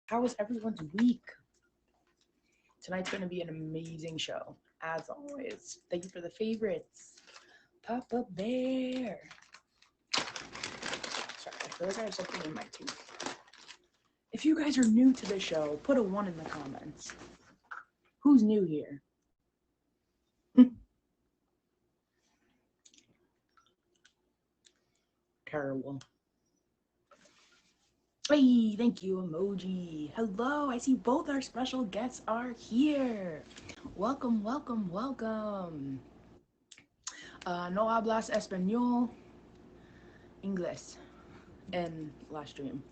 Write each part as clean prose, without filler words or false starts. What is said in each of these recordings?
How was everyone's week? Tonight's going to be an amazing show, as always. Thank you for the favorites. Papa Bear. Sorry, I feel like I have something in my tooth. If you guys are new to the show, put a 1 in the comments. Who's new here? Terrible. Hey, thank you, emoji. Hello, I see both our special guests are here. Welcome, welcome, welcome. No hablas español, inglés, and last stream.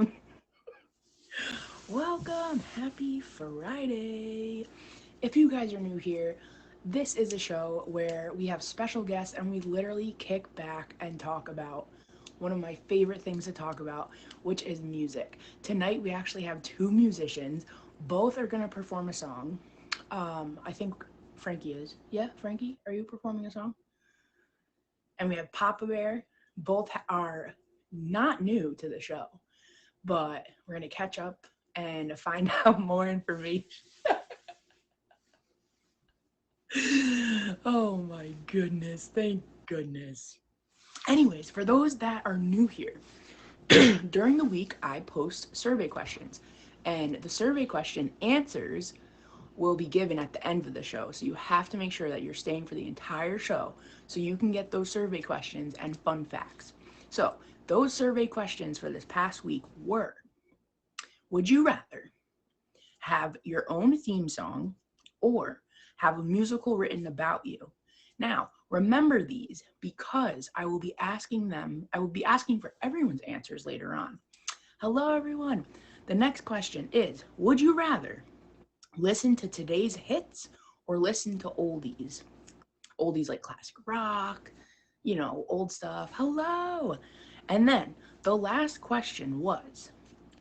Welcome, happy Friday. If you guys are new here, this is a show where we have special guests and we literally kick back and talk about one of my favorite things to talk about, which is music. Tonight we actually have 2 musicians. Both are gonna perform a song. I think Frankie is. Yeah, Frankie, are you performing a song? And we have Papa Bear. Both are not new to the show, but we're gonna catch up and find out more information. Oh my goodness, thank goodness. Anyways, for those that are new here, during the week I post survey questions, and the survey question answers will be given at the end of the show. So you have to make sure that you're staying for the entire show so you can get those survey questions and fun facts. So those survey questions for this past week were: would you rather have your own theme song or have a musical written about you? Now, remember these because I will be asking for everyone's answers later on. Hello, everyone. The next question is, would you rather listen to today's hits or listen to oldies? Oldies like classic rock, old stuff. Hello. And then the last question was,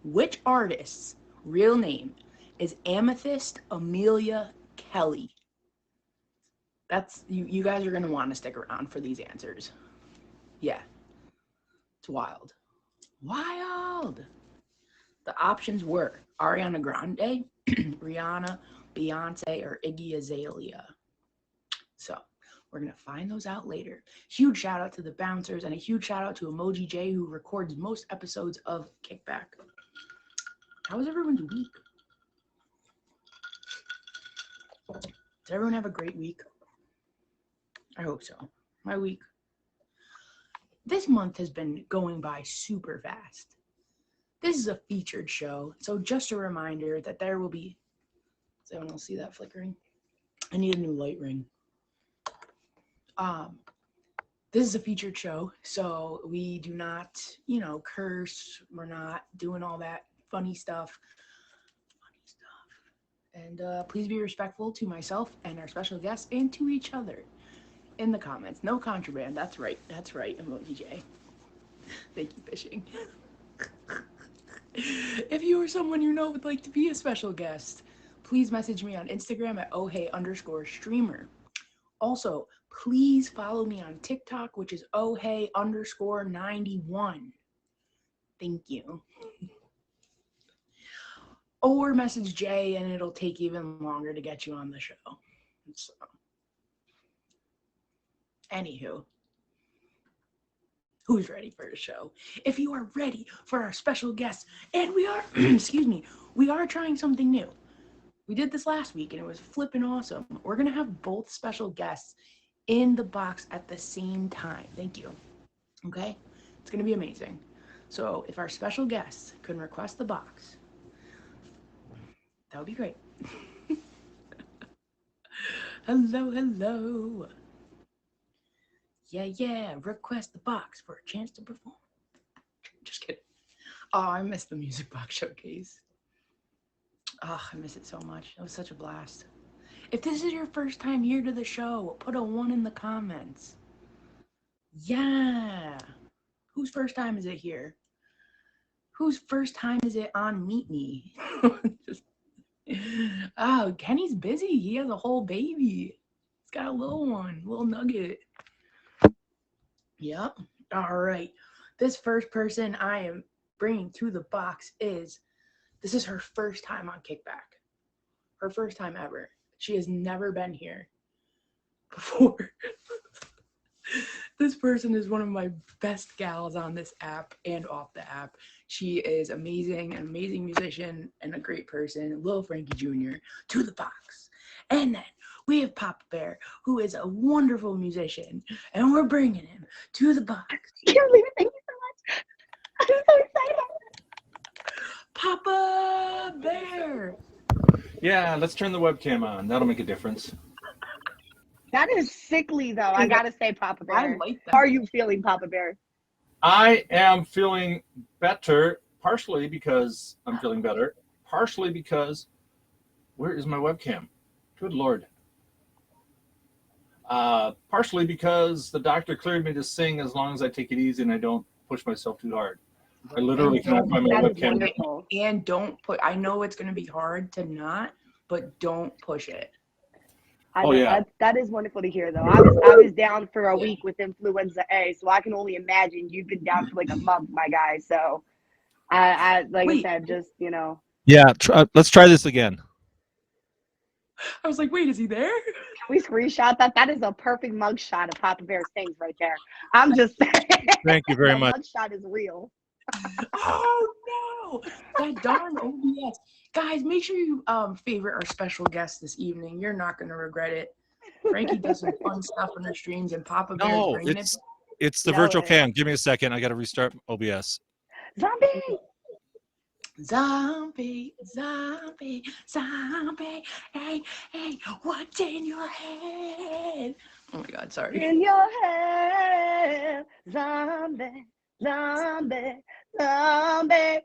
which artist's real name is Amethyst Amelia Kelly? That's you guys are going to want to stick around for these answers. Yeah. It's wild. Wild. The options were Ariana Grande, Rihanna, Beyonce, or Iggy Azalea. So we're going to find those out later. Huge shout out to the bouncers and a huge shout out to Emoji J, who records most episodes of Kickback. How was everyone's week? Did everyone have a great week? I hope so. My week. This month has been going by super fast. This is a featured show, so just a reminder that there will be... Does anyone else see that flickering? I need a new light ring. This is a featured show, so we do not, curse. We're not doing all that funny stuff. And please be respectful to myself and our special guests and to each other in the comments. No contraband. That's right, Emoji J. Thank you, fishing. If you or someone you know would like to be a special guest, please message me on Instagram at ohey_streamer. Also, please follow me on TikTok, which is ohey_91. Thank you. Or message Jay and it'll take even longer to get you on the show. So, anywho, who's ready for the show? If you are ready for our special guest, and we are, excuse me, we are trying something new. We did this last week and it was flipping awesome. We're going to have both special guests in the box at the same time. Thank you. Okay? It's going to be amazing. So if our special guests can request the box, that would be great. Hello, hello. Yeah. Request the box for a chance to perform. Just kidding. Oh, I missed the Music Box Showcase. Oh, I miss it so much. It was such a blast. If this is your first time here to the show, put a 1 in the comments. Yeah. Whose first time is it here? Whose first time is it on Meet Me? Oh, Kenny's busy. He has a whole baby. He's got a little one, little nugget. Yep. All right. This first person I am bringing to the box is This is her first time on Kickback. Her first time ever. She has never been here before. This person is one of my best gals on this app and off the app. She is amazing, an amazing musician, and a great person. Lil Frankie Jr. to the box. And then we have Papa Bear, who is a wonderful musician, and we're bringing him to the box. Thank you so much. I'm so excited. Papa Bear. Yeah, let's turn the webcam on. That'll make a difference. That is sickly, though. I gotta say, Papa Bear. I like that. How are you feeling, Papa Bear? I am feeling better, partially because I'm feeling better, partially because where is my webcam? Good Lord. Partially because the doctor cleared me to sing as long as I take it easy and I don't push myself too hard. I literally cannot find my That is webcam. wonderful. And don't put, I know it's going to be hard to not, but don't push it. Oh, yeah. That is wonderful to hear, though. I was down for a week with influenza A, so I can only imagine you've been down for like a month, my guy. So, I said, just, you know. Yeah, let's try this again. I was like, wait, is he there? Can we screenshot that? That is a perfect mugshot of Papa Bear Sings right there. I'm just saying. Thank you very The much. mugshot is real. Oh, no. That darn OBS. Guys, make sure you favorite our special guest this evening. You're not going to regret it. Frankie does some fun stuff on her streams, and Papa Bear No, bringing it's the No virtual way. cam. Give me a second. I got to restart OBS. Zombie! Zombie, zombie, zombie. Hey, hey, what's in your head? Oh my God, sorry. In your head, zombie, zombie, zombie.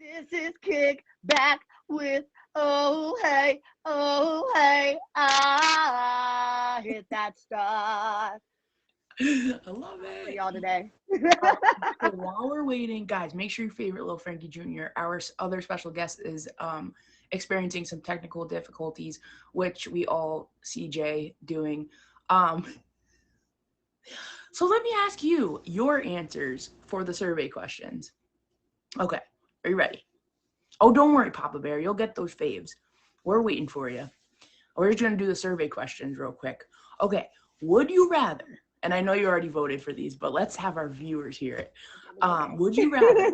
This is Kickback with oh hey, I hit that star I love for it. y'all today. So while we're waiting, guys, make sure you favorite Lil Frankie Jr. Our other special guest is experiencing some technical difficulties, which we all see Jay doing. So let me ask you your answers for the survey questions. Okay, are you ready? Oh, don't worry, Papa Bear. You'll get those faves. We're waiting for you. We're just going to do the survey questions real quick. Okay, would you rather, and I know you already voted for these, but let's have our viewers hear it. Would you rather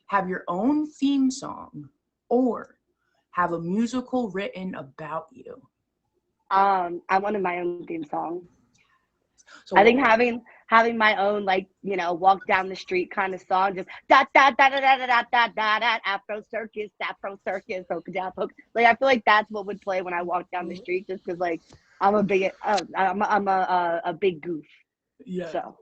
have your own theme song or have a musical written about you? I wanted my own theme song. So I think having my own, like, you know, walk down the street kind of song, just da da da da da da da da da da Afro circus, polka dot polka. Like, I feel like that's what would play when I walk down the street, just because like I'm a big big goof. yeah. So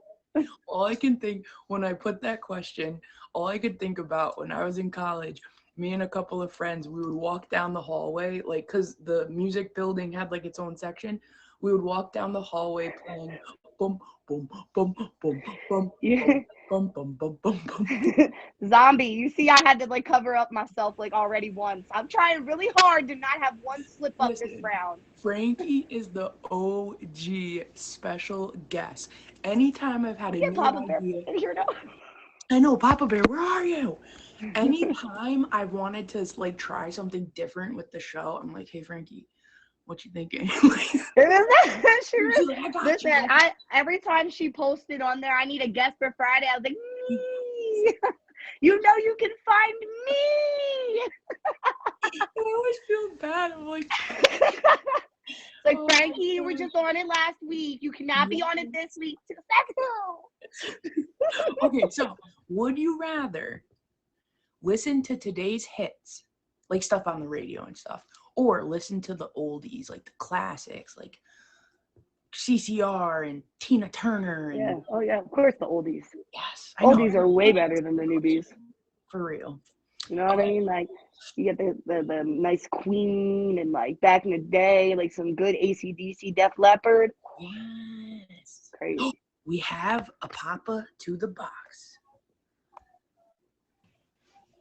All I can think when I put that question, all I could think about when I was in college, me and a couple of friends, we would walk down the hallway, like, because the music building had like its own section. We would walk down the hallway playing boom, boom, boom, boom, boom, yeah. boom, boom, boom, boom, boom. Zombie, you see, I had to like cover up myself like already once. I'm trying really hard to not have one slip up this Listen, round. Frankie is the OG special guest. Anytime I've had a Yeah, new Papa Bear. idea, Here now. I know, Papa Bear, where are you? Anytime I wanted to like try something different with the show, I'm like, hey Frankie, what you thinking? She's like, I got Listen, you. every time she posted on there, I need a guest for Friday. I was like, you know, you can find me. I always feel bad. I'm like, Like, oh, Frankie, you were just on it last week. You cannot be on it this week. okay, so would you rather listen to today's hits, like stuff on the radio and stuff, or listen to the oldies, like the classics, like CCR and Tina Turner? And Yeah. Oh, yeah. Of course, the oldies. yes, I know. Oldies are way better than the newbies. For real. You know what I mean? Like, you get the nice Queen and, like, back in the day, like, some good AC/DC Def Leppard. Yes. Crazy. We have a Papa to the box.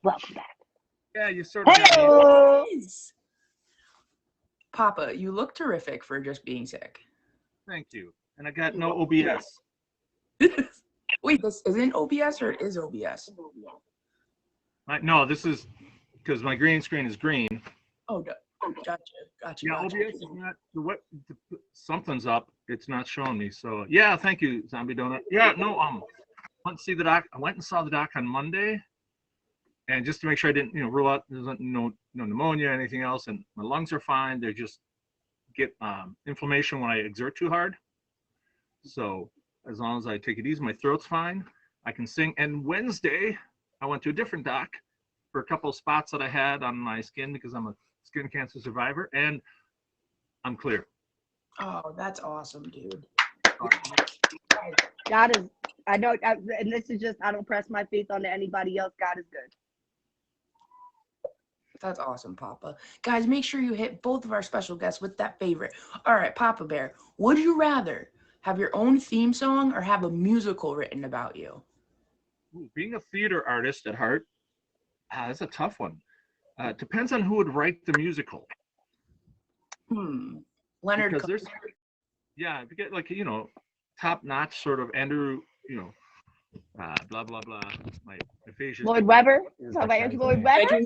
Welcome back. Yeah, you sort of. Hey-o! Yes. Papa, you look terrific for just being sick. Thank you. And I got no OBS. Wait, this isn't OBS or it is OBS? No, this is because my green screen is green. Oh, gotcha. Yeah, OBS is not something's up. It's not showing me. So yeah, thank you, Zombie Donut. Yeah, no, went to see the doc. I went and saw the doc on Monday, and just to make sure I didn't, rule out there's no pneumonia or anything else, and my lungs are fine. They just get inflammation when I exert too hard. So as long as I take it easy, my throat's fine. I can sing. And Wednesday, I went to a different doc for a couple of spots that I had on my skin because I'm a skin cancer survivor, and I'm clear. Oh, that's awesome, dude. God is, I know, and this is just, I don't press my faith onto anybody else. God is good. That's awesome, Papa. Guys, make sure you hit both of our special guests with that favorite. All right, Papa Bear, would you rather have your own theme song or have a musical written about you? Being a theater artist at heart, that's a tough one. Depends on who would write the musical. Leonard. Because there's, if you get like, top-notch sort of Andrew, blah, blah, blah. My aphasia. Lloyd Webber? Is Talk that about guy's Andrew Lloyd name. Webber?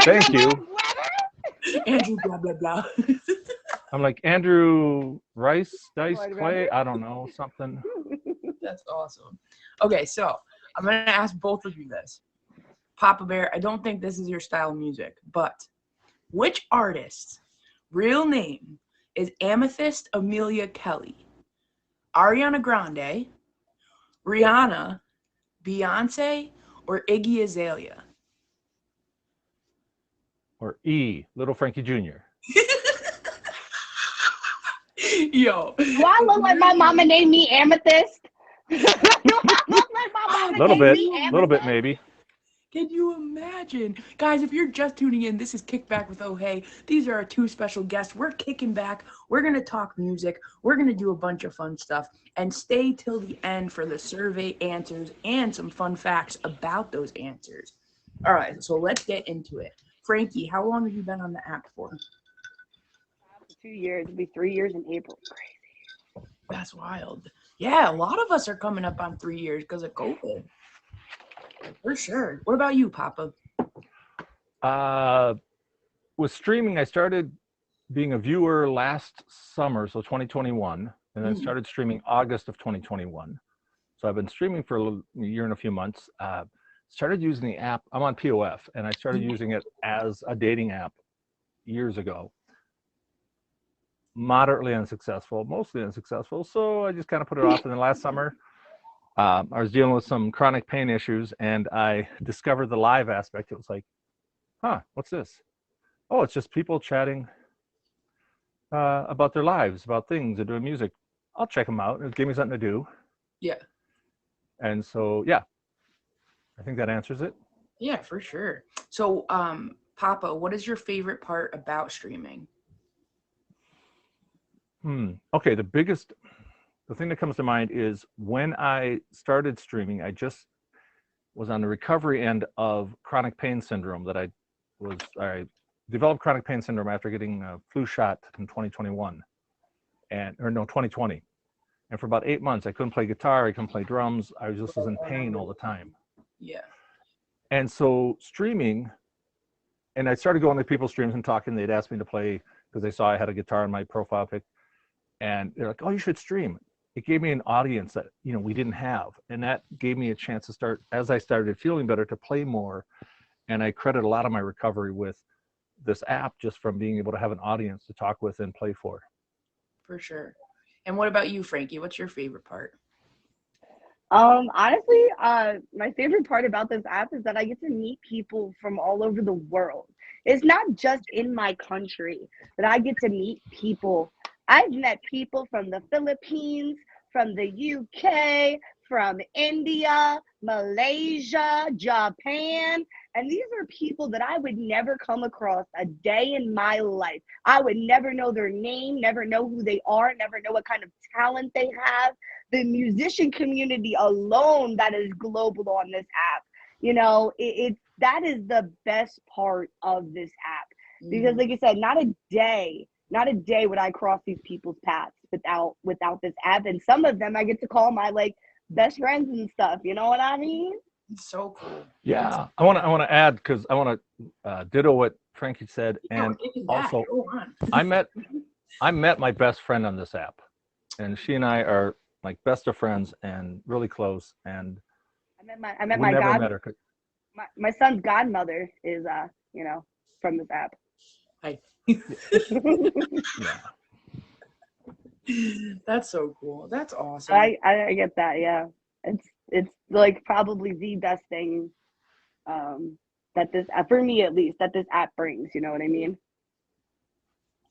Thank you. Lloyd Webber? Andrew blah, blah, blah. I'm like Andrew Rice, Dice, Lloyd Clay. Webber? I don't know, something. That's awesome. Okay, so I'm going to ask both of you this. Papa Bear, I don't think this is your style of music, but which artist's real name is Amethyst Amelia Kelly? Ariana Grande, Rihanna, Beyonce, or Iggy Azalea? Or E, Little Frankie Jr. Yo. Do I look like my mama named me Amethyst? Do I look like my mama Little named bit, me little bit Amethyst? maybe. Can you imagine? Guys, if you're just tuning in, this is Kickback with Oh Hey. These are our two special guests. We're kicking back. We're going to talk music. We're going to do a bunch of fun stuff. And stay till the end for the survey answers and some fun facts about those answers. All right, so let's get into it. Frankie, how long have you been on the app for? 2 years. It'll be 3 years in April. Crazy. That's wild. Yeah, a lot of us are coming up on 3 years because of COVID. For sure. What about you, Papa? With streaming, I started being a viewer last summer, so 2021, and then started streaming August of 2021. So I've been streaming for a year and a few months. Started using the app. I'm on POF, and I started using it as a dating app years ago. Moderately unsuccessful, mostly unsuccessful. So I just kind of put it off. And then last summer, I was dealing with some chronic pain issues, and I discovered the live aspect. It was like, what's this? Oh, it's just people chatting about their lives, about things, they're doing music. I'll check them out. It gave me something to do. Yeah. And so, yeah, I think that answers it. Yeah, for sure. So, Papa, what is your favorite part about streaming? Okay, the thing that comes to mind is when I started streaming, I just was on the recovery end of chronic pain syndrome that I developed chronic pain syndrome after getting a flu shot in 2020. And for about 8 months, I couldn't play guitar, I couldn't play drums. I was in pain all the time. Yeah. And so streaming, and I started going to people's streams and talking. They'd ask me to play because they saw I had a guitar in my profile pic. And they're like, oh, you should stream. It gave me an audience that, we didn't have. And that gave me a chance to start, as I started feeling better, to play more. And I credit a lot of my recovery with this app just from being able to have an audience to talk with and play for. For sure. And what about you, Frankie? What's your favorite part? Honestly, my favorite part about this app is that I get to meet people from all over the world. It's not just in my country that I get to meet people. I've met people from the Philippines, from the UK, from India, Malaysia, Japan, and these are people that I would never come across a day in my life. I would never know their name, never know who they are, never know what kind of talent they have. The musician community alone that is global on this app, that is the best part of this app. Because like you said, not a day would I cross these people's paths without this app. And some of them I get to call my best friends and stuff. You know what I mean? It's so cool. Yeah, I want to add because I want to ditto what Frankie said, and also Go on. I met my best friend on this app, and she and I are like best of friends and really close. And I met we my never met her. my son's godmother is from this app. Hi. Yeah. That's so cool. That's awesome. I get that. Yeah, it's like probably the best thing that this for me at least that this app brings. You know what I mean?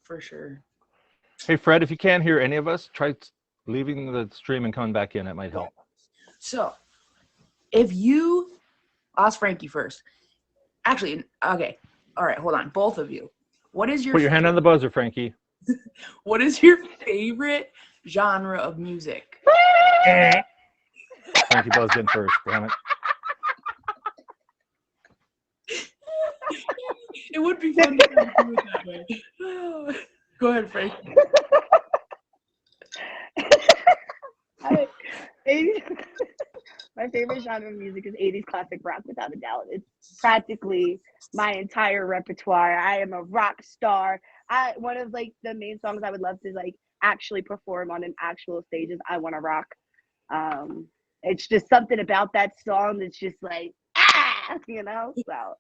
For sure. Hey Fred, if you can't hear any of us, try leaving the stream and coming back in. It might help. So, if you ask Frankie first. Actually, okay. All right, hold on. Both of you. What is your Put your hand on the buzzer, Frankie. What is your favorite genre of music? Frankie buzzed in first. Damn it. It would be fun to do it that way. Go ahead, Frank. My favorite genre of music is 80s classic rock, without a doubt. It's practically my entire repertoire. I am a rock star. One of like the main songs I would love to like actually perform on an actual stage is "I Wanna Rock." It's just something about that song that's just like you know. So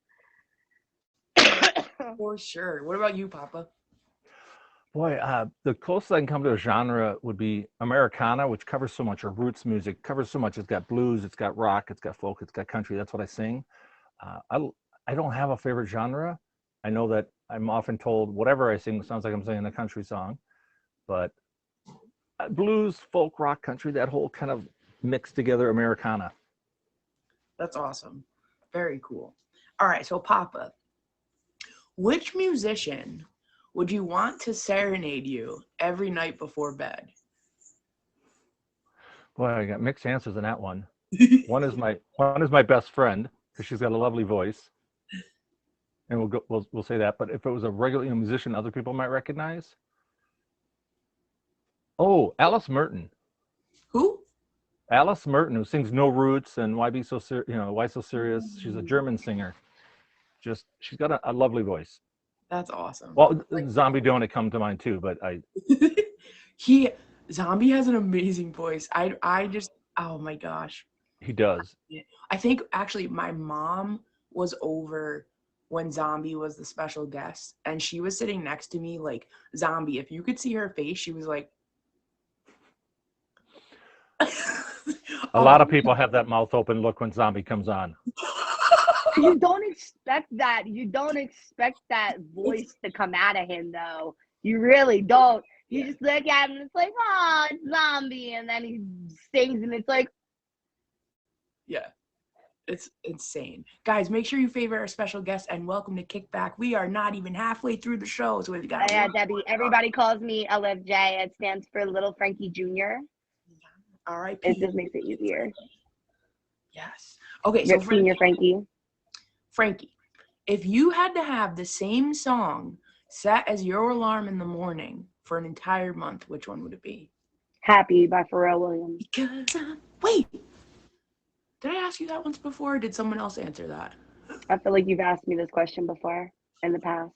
For sure. What about you, Papa? Boy, the closest I can come to a genre would be Americana, which covers so much, or roots music covers so much. It's got blues, it's got rock, it's got folk, it's got country. That's what I sing. I don't have a favorite genre. I know that I'm often told whatever I sing sounds like I'm singing a country song, but blues, folk, rock, country, that whole kind of mixed together Americana. That's awesome. Very cool. All right, so Papa, which musician would you want to serenade you every night before bed? Boy, I got mixed answers on that one. One is my best friend because she's got a lovely voice, and we'll say that. But if it was a regular musician, other people might recognize. Oh, Alice Merton. Who? Alice Merton, who sings "No Roots" and "Why Be So Why So Serious." She's a German singer. She's got a lovely voice. That's awesome. Well, Zombie Donut come to mind too, but Zombie has an amazing voice. I just, oh my gosh. He does. I think actually my mom was over when Zombie was the special guest, and she was sitting next to me like, Zombie, if you could see her face, she was like a lot of people have that mouth open look when Zombie comes on. you don't expect that. You don't expect that voice to come out of him, though. You really don't. You just look at him and it's like, oh, it's Zombie. And then he sings and it's like, yeah, it's insane. Guys, make sure you favor our special guest and welcome to Kickback. We are not even halfway through the show, so we've got. Yeah, Debbie. Everybody calls me LFJ. It stands for Little Frankie Jr. All right. It just makes it easier. Yes. Okay, You're so Senior Frankie. Frankie, if you had to have the same song set as your alarm in the morning for an entire month, which one would it be? Happy by Pharrell Williams. Wait, did I ask you that once before, or did someone else answer that? I feel like you've asked me this question before in the past.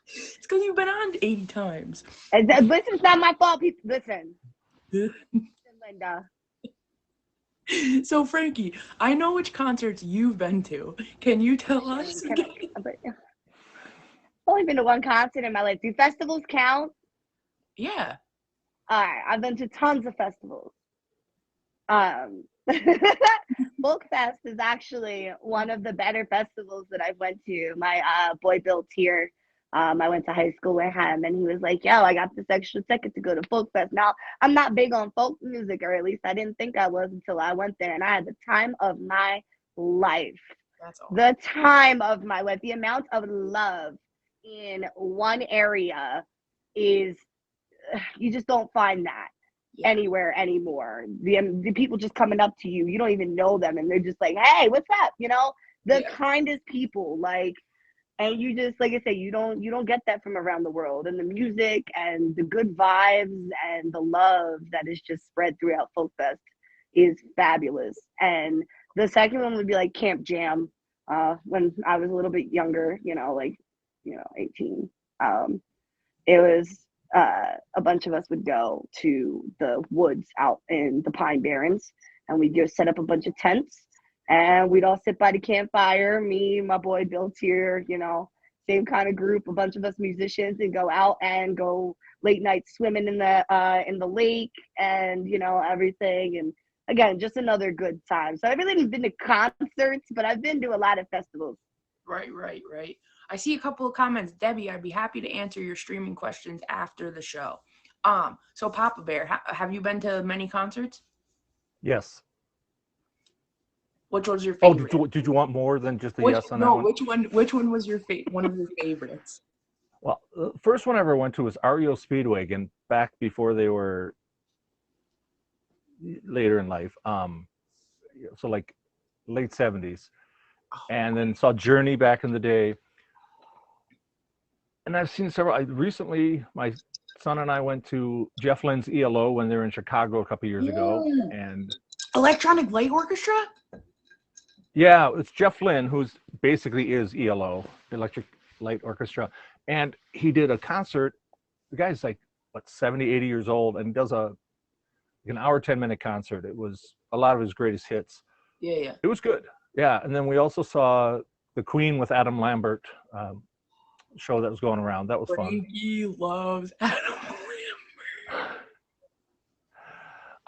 It's because you've been on 80 times. Listen, it's not my fault. People, listen. Linda. So Frankie, I know which concerts you've been to. Can you tell us? I've only been to one concert in my life. Do festivals count? Yeah. All right, I've been to tons of festivals. Folk Fest is actually one of the better festivals that I've went to. My boy Bill Tier, I went to high school with him, and he was like, yo, I got this extra ticket to go to Folk Fest. Now, I'm not big on folk music, or at least I didn't think I was until I went there, and I had the time of my life. That's awesome. The time of my life. The amount of love in one area is, you just don't find that anywhere anymore. The people just coming up to you, you don't even know them, and they're just like, hey, what's up? You know, the kindest people, like, and you just, like I say, you don't get that from around the world. And the music and the good vibes and the love that is just spread throughout Folk Fest is fabulous. And The second one would be like Camp Jam. When I was a little bit younger, 18. It was a bunch of us would go to the woods out in the Pine Barrens, and we'd go set up a bunch of tents, and we'd all sit by the campfire. Me, my boy Bill Tier, same kind of group, a bunch of us musicians, and go out and go late night swimming in the lake, and everything. And again, just another good time. So I really haven't been to concerts, but I've been to a lot of festivals. Right. I see a couple of comments. Debbie, I'd be happy to answer your streaming questions after the show. So Papa Bear, have you been to many concerts? Yes. Which was your Oh, favorite? did you want more than just a yes on that one? Which one was one of your favorites? Well, the first one I ever went to was REO Speedwagon back before they were later in life. So like late 70s. And then saw Journey back in the day. And I've seen several. Recently, my son and I went to Jeff Lynne's ELO when they were in Chicago a couple years ago. And Electronic Light Orchestra? yeah, it's Jeff Lynne, who's basically is ELO, Electric Light Orchestra. And he did a concert. The guy's like, 70, 80 years old, and does an hour, 10-minute concert. It was a lot of his greatest hits. Yeah. It was good. Yeah. And then we also saw the Queen with Adam Lambert show that was going around. That was fun. Frankie loves Adam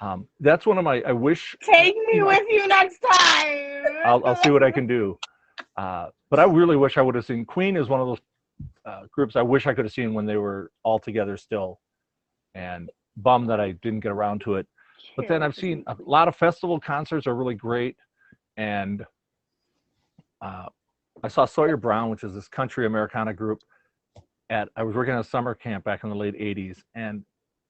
Lambert. That's one of my, I wish. Take me with you next time. I'll see what I can do. But I really wish I would have seen. Queen is one of those groups I wish I could have seen when they were all together still, and bummed that I didn't get around to it. But then I've seen a lot of festival concerts are really great. And I saw Sawyer Brown, which is this country Americana group. I was working at a summer camp back in the late 80s, and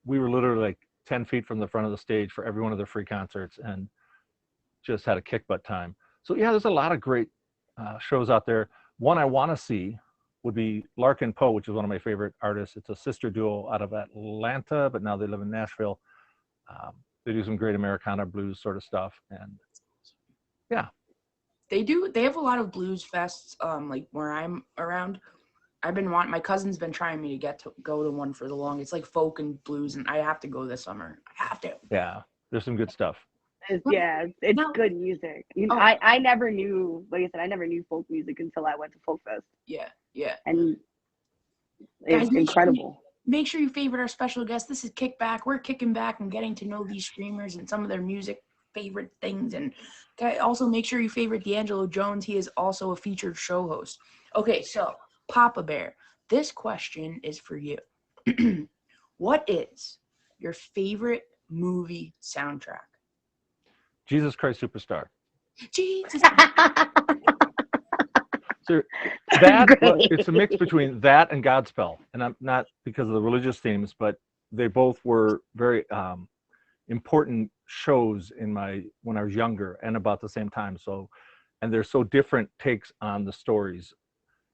we were literally like 10 feet from the front of the stage for every one of their free concerts, and just had a kick butt time. So yeah, there's a lot of great shows out there. One I want to see would be Larkin Poe, which is one of my favorite artists. It's a sister duo out of Atlanta, but now they live in Nashville. They do some great Americana blues sort of stuff, and yeah. They have a lot of blues fests, like where I'm around. My cousin's been trying me to get to go to one for the long. It's like folk and blues, and I have to go this summer. I have to. Yeah, there's some good stuff. It's good music. I never knew, like I said, I never knew folk music until I went to Folk Fest. Yeah. And it's Guys, incredible. Make sure you favorite our special guest. This is Kickback. We're kicking back and getting to know these streamers and some of their music favorite things. And also make sure you favorite D'Angelo Jones. He is also a featured show host. Okay, so Papa Bear, this question is for you. What is your favorite movie soundtrack? Jesus Christ Superstar. Jesus. So it's a mix between that and Godspell, and I'm not because of the religious themes, but they both were very important shows when I was younger and about the same time. So, and they're so different takes on the stories.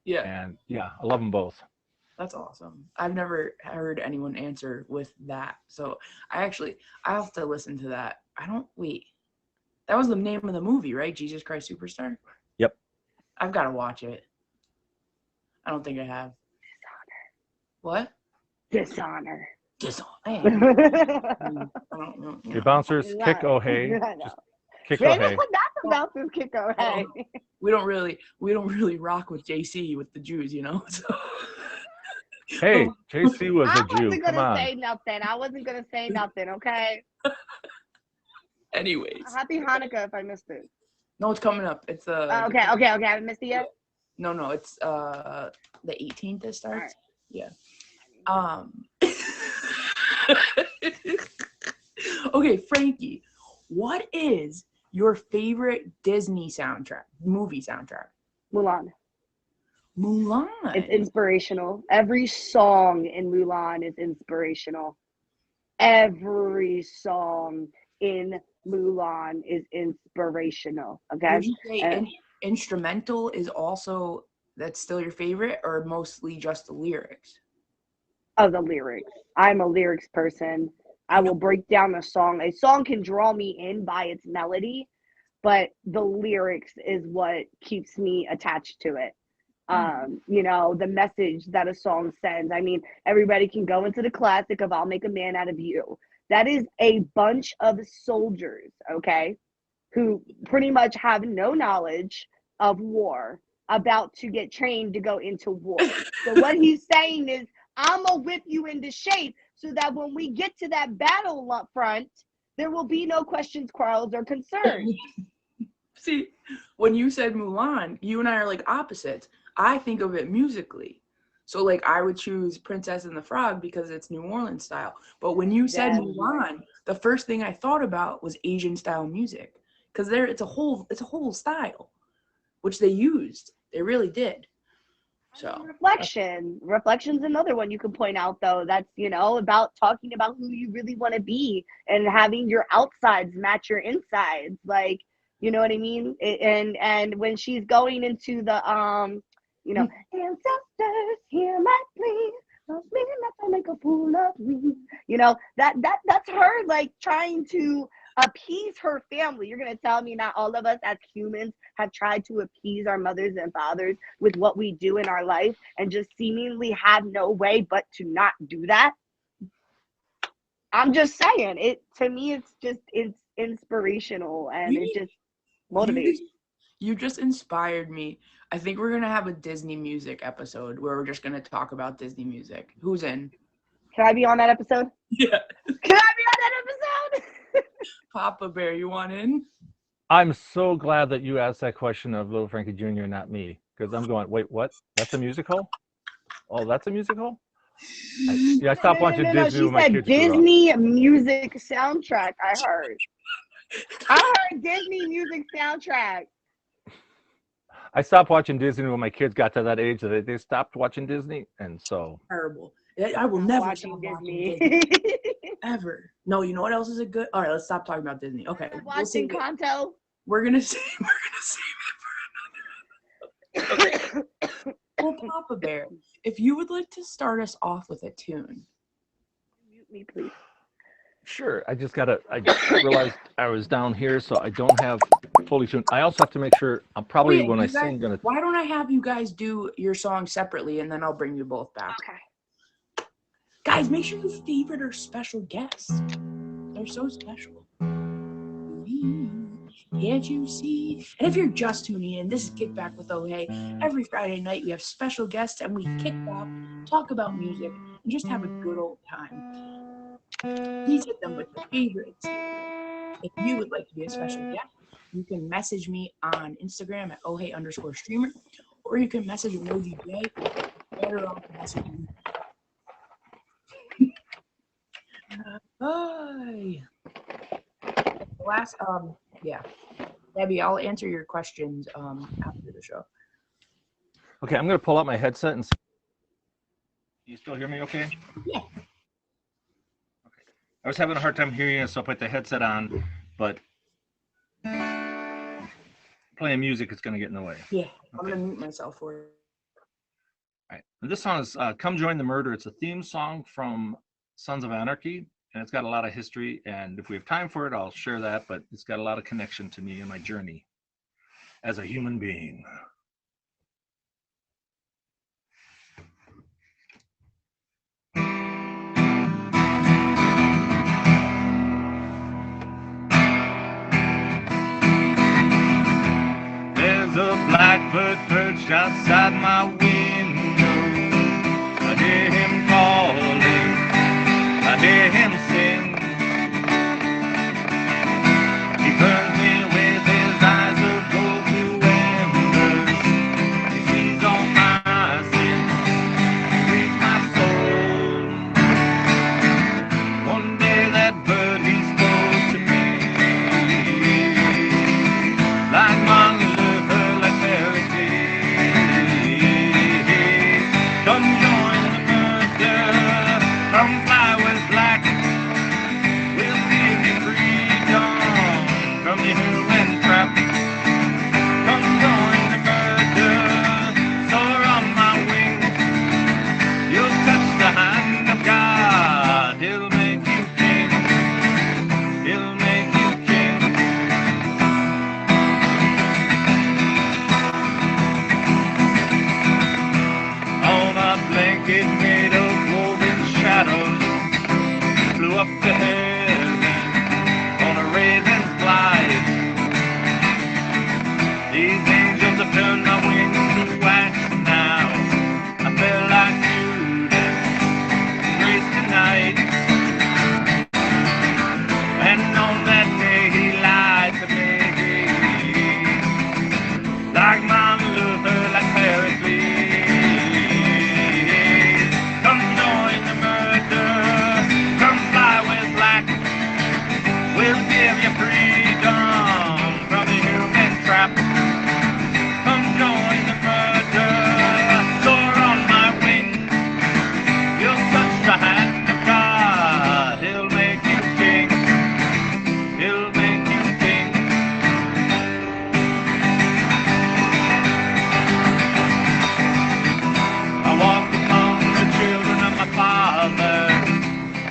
Yeah. And yeah, I love them both. That's awesome. I've never heard anyone answer with that. So I have to listen to that. That was the name of the movie, right? Jesus Christ Superstar? Yep. I've got to watch it. I don't think I have. What? Dishonor. I don't know. Your bouncers kick oh hey. Just kick oh hey. That's a bouncer's kick oh hey. We don't really rock with JC with the Jews, So. Hey, JC was a Jew. Come on. I wasn't gonna say nothing, okay? Anyways. Happy Hanukkah if I missed it. No, it's coming up. It's okay. I haven't missed it yet. No, it's the 18th it starts. Right. Yeah. Okay, Frankie, what is your favorite Disney movie soundtrack? Mulan. It's inspirational. Every song in Mulan is inspirational. Every song in Mulan is inspirational. Okay. Would you say instrumental is also that's still your favorite, or mostly just the lyrics? Of the lyrics. I'm a lyrics person. I will break down a song. A song can draw me in by its melody, but the lyrics is what keeps me attached to it. The message that a song sends. I mean, everybody can go into the classic of I'll Make a Man Out of You. That is a bunch of soldiers, okay, who pretty much have no knowledge of war, about to get trained to go into war. So what he's saying is, I'm going to whip you into shape so that when we get to that battle up front, there will be no questions, quarrels, or concerns. See, when you said Mulan, you and I are like opposites. I think of it musically. So like I would choose Princess and the Frog because it's New Orleans style. But when you said Mulan, the first thing I thought about was Asian style music. Because it's a whole style, which they used. They really did. So Reflection's another one you can point out, though. That's about talking about who you really want to be and having your outsides match your insides. Like, you know what I mean? And when she's going into the ancestors, hear my plea, love me not to make a fool of me. That's her like trying to appease her family. You're gonna tell me not all of us as humans have tried to appease our mothers and fathers with what we do in our life and just seemingly have no way but to not do that? I'm just saying, to me it's inspirational and it just motivates. You just inspired me. I think we're gonna have a Disney music episode where we're just gonna talk about Disney music. Who's in? Can I be on that episode? Yeah. Can I be on that episode? Papa Bear, you want in? I'm so glad that you asked that question of Little Frankie Jr., not me, because I'm going, wait, what? That's a musical? Oh, that's a musical? I stopped watching Disney when my kids grew up. Disney music soundtrack, I heard. I heard Disney music soundtrack. I stopped watching Disney when my kids got to that age that they stopped watching Disney, and so. Terrible. I will never stop watching Disney. Ever. No, you know what else is a good? All right, let's stop talking about Disney. Okay. Watching Kanto. We're gonna save it for another episode. Okay. Well, Papa Bear, if you would like to start us off with a tune. Mute me, please. Sure. I realized I was down here, so I don't have fully tuned. I also have to make sure I'm probably when I sing gonna. Why don't I have you guys do your song separately and then I'll bring you both back? Okay. Guys, make sure you favorite our special guests. They're so special. Can't you see? And if you're just tuning in, this is Kickback with Oh Hey. Every Friday night we have special guests and we kick back, talk about music, and just have a good old time. Please hit them with your favorites. If you would like to be a special guest, you can message me on Instagram at ohey_streamer, or you can message Emoji J. Better off messaging. Bye. Debbie, I'll answer your questions after the show. Okay, I'm gonna pull out my headset and. You still hear me? Okay. Yeah. Okay. I was having a hard time hearing you, so I put the headset on, but playing music is gonna get in the way. Yeah, I'm gonna mute myself for it. All right. And this song is "Come Join the Murder." It's a theme song from Sons of Anarchy, and it's got a lot of history, and if we have time for it, I'll share that, but it's got a lot of connection to me and my journey as a human being. There's a blackbird perched outside my window. I hear him calling, I hear him sing. He burns me with his eyes of gold blue embers. He sees all my sins, he reads my soul. One day that bird he spoke to me, like Martin Luther, like Mary King. blanket made of woven shadows flew up to heaven on a raven's flight. These angels have turned my wings to wax now. I feel like Judas, grace tonight. And on that day he lied to me, like Martin Luther, like Pericles. Come join the murder, come fly with black. We'll give you freedom from the human trap. Come join the murder, soar on my wings. You'll touch the hand of God, he'll make you king. He'll make you king. I walk among the children of my father,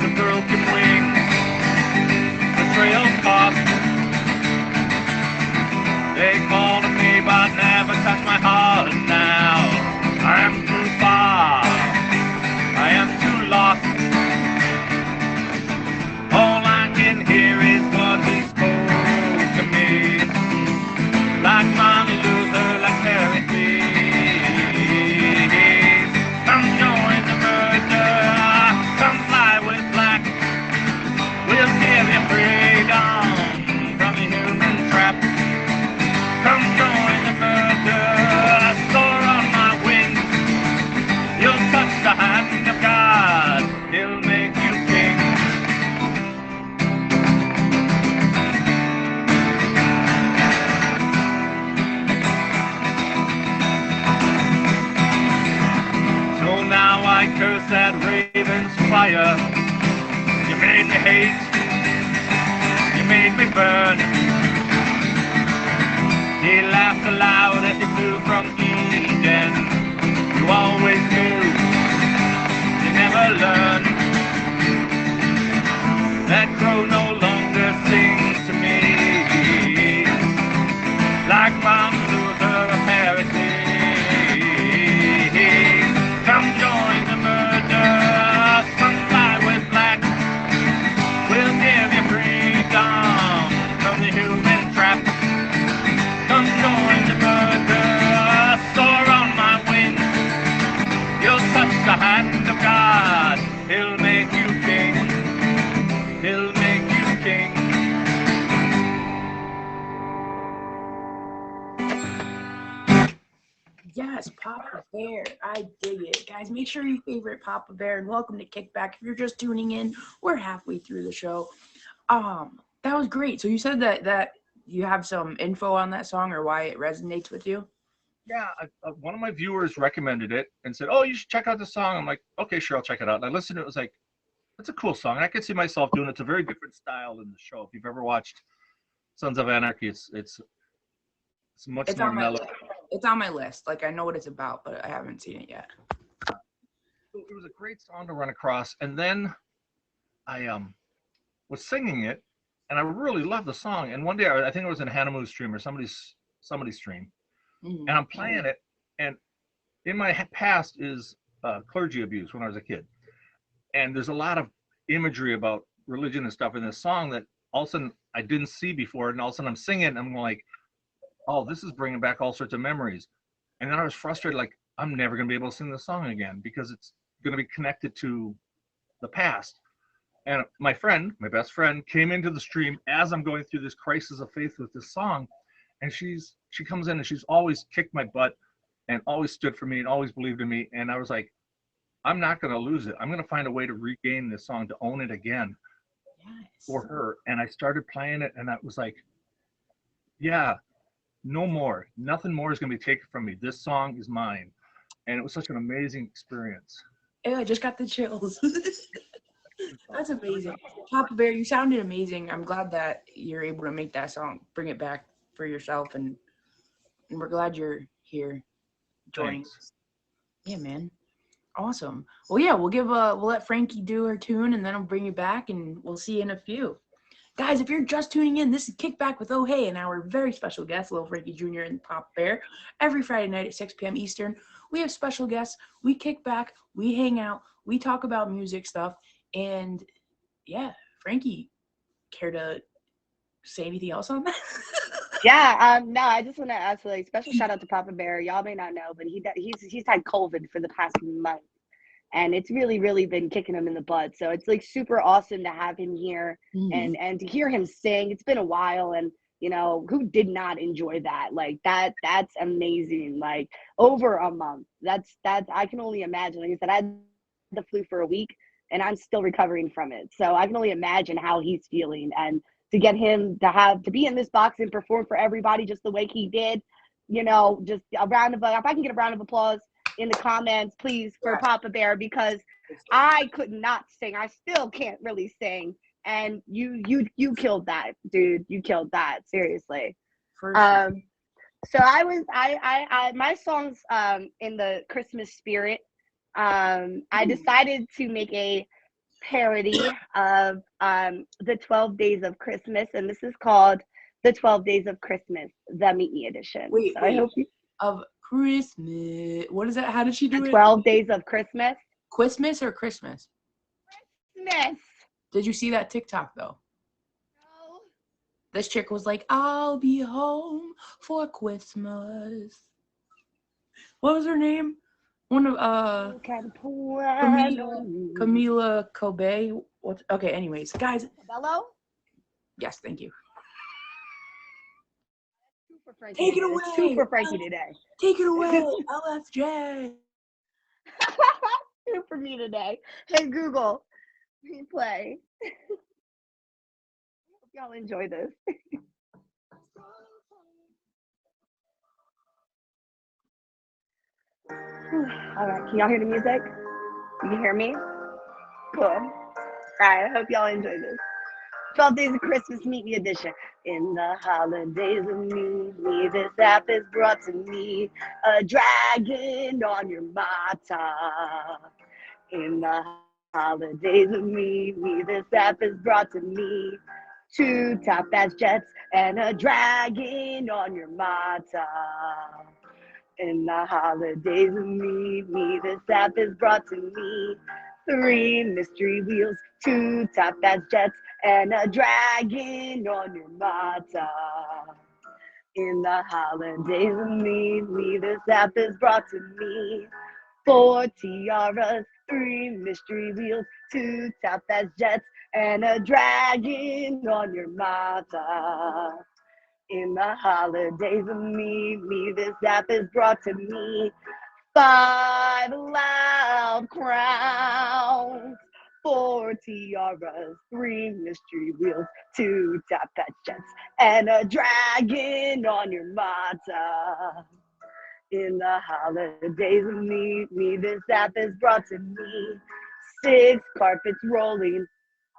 the broken wings, the trail cost. They call to me but never touch my heart now. I am too far, I am too lost. All I can hear is what he spoke to me, like Martin Luther, like Pericles. Come join the murder, come fly with black. We'll give you freedom from the human trap. Come join the murder, soar on my wings. You'll touch the hand of God, he'll make you king. So now I curse that raven's fire. You made me hate, you made me burn. He laughed aloud as he flew from Eden. You always knew, you never learned. That crow no longer sings to me, like Martin Luther or Pericles. Come join the murder, come fly with black. We'll give you freedom from the human trap. Come join the murder, soar on my wings. You'll touch the hand of God, he'll make you king. He'll make you king. Yes, Papa Bear. I dig it. Guys, make sure you favorite Papa Bear and welcome to Kickback. If you're just tuning in, we're halfway through the show. That was great. So you said that you have some info on that song or why it resonates with you? Yeah, one of my viewers recommended it and said, "Oh, you should check out the song." I'm like, "Okay, sure, I'll check it out." And I listened to it. It was like, it's a cool song. I could see myself doing it. It's a very different style than the show. If you've ever watched Sons of Anarchy, it's much It's more on my mellow. list. It's on my list. Like, I know what it's about, but I haven't seen it yet. It was a great song to run across. And then I was singing it, and I really loved the song. And one day, I think it was in Hanamu's stream or somebody's stream, Mhm. and I'm playing it. And in my past is clergy abuse when I was a kid. And there's a lot of imagery about religion and stuff in this song that all of a sudden I didn't see before. And all of a sudden I'm singing and I'm like, oh, this is bringing back all sorts of memories. And then I was frustrated, like, I'm never going to be able to sing this song again because it's going to be connected to the past. And my friend, my best friend, came into the stream as I'm going through this crisis of faith with this song. And she comes in and she's always kicked my butt and always stood for me and always believed in me. And I was like, I'm not going to lose it. I'm going to find a way to regain this song, to own it again for her. And I started playing it and I was like, yeah, no more. Nothing more is going to be taken from me. This song is mine. And it was such an amazing experience. Yeah, I just got the chills. That's amazing. Papa Bear, you sounded amazing. I'm glad that you're able to make that song, bring it back for yourself, and we're glad you're here joining Thanks. us. Yeah, man. Awesome. Well, yeah, we'll let Frankie do her tune, and then I'll bring you back, and we'll see you in a few. Guys, if you're just tuning in, this is Kickback with Oh Hey and our very special guest, Little Frankie Jr. and Pop Bear. Every Friday night at 6 p.m. Eastern, we have special guests. We kick back, we hang out, we talk about music stuff. And yeah, Frankie, care to say anything else on that? Yeah, no, I just want to ask like special shout out to Papa Bear. Y'all may not know, but he's had COVID for the past month, and it's really been kicking him in the butt. So it's like super awesome to have him here and to hear him sing. It's been a while, and you know who did not enjoy that? Like that's amazing. Like over a month. That's I can only imagine. Like I said, I had the flu for a week, and I'm still recovering from it. So I can only imagine how he's feeling and to get him to be in this box and perform for everybody just the way he did, you know, just a round of if I can get a round of applause in the comments, please, for Papa Bear, because I could not sing. I still can't really sing, and you killed that, dude. You killed that, seriously. For sure. So I my songs in the Christmas spirit. I decided to make a parody of the 12 Days of Christmas, and this is called the 12 Days of Christmas, the Meet Me edition. Wait, so I hope you of Christmas. What is that? How did she do the it? 12 Days of Christmas. Christmas or Christmas? Christmas. Did you see that TikTok though? No. This chick was like, I'll be home for Christmas. What was her name? One of Camila Kobe. What? Okay, anyways, guys. Bello? Yes, thank you. Super Frankie Take it today. away. Super Frankie today. Take it away, LFJ. Super me today. Hey Google, replay. Hope y'all enjoy this. All right, can y'all hear the music? You can hear me? Cool. All right, I hope y'all enjoy this. 12 Days of Christmas Meet Me edition. In the holidays of me, this app is brought to me. A dragon on your mata. In the holidays of me, this app is brought to me. 2 top ass jets and a dragon on your mata. In the holidays of me, this app is brought to me. 3 mystery wheels, 2 top ass jets, and a dragon on your mata. In the holidays of me, this app is brought to me. 4 tiaras, 3 mystery wheels, 2 top ass jets, and a dragon on your mata. In the holidays of me, this app is brought to me. 5 loud crowns, 4 tiaras, 3 mystery wheels, 2 top hat jets, and a dragon on your mata. In the holidays of me, this app is brought to me. 6 carpets rolling,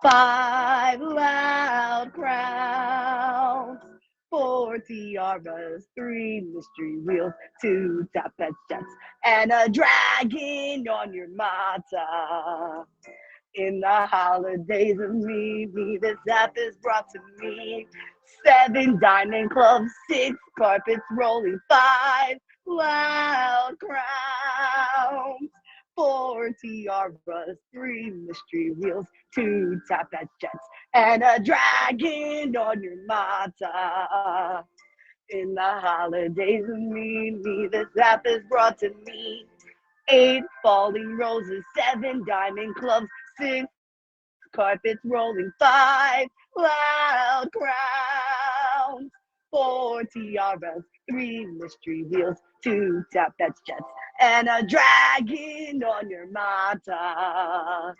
5 loud crowns, 4 tiaras, 3 mystery wheels, 2 top hat jets, and a dragon on your mata. In the holidays of me, this app is brought to me. 7 diamond clubs, 6 carpets rolling, 5 loud crowns, 4 tiaras, 3 mystery wheels, 2 top hat jets, and a dragon on your mata. In the holidays of me, this app is brought to me. 8 falling roses, 7 diamond clubs, 6 carpets rolling, 5 loud crowns, 4 tiaras, 3 mystery wheels, 2 top hat jets, and a dragon on your mata.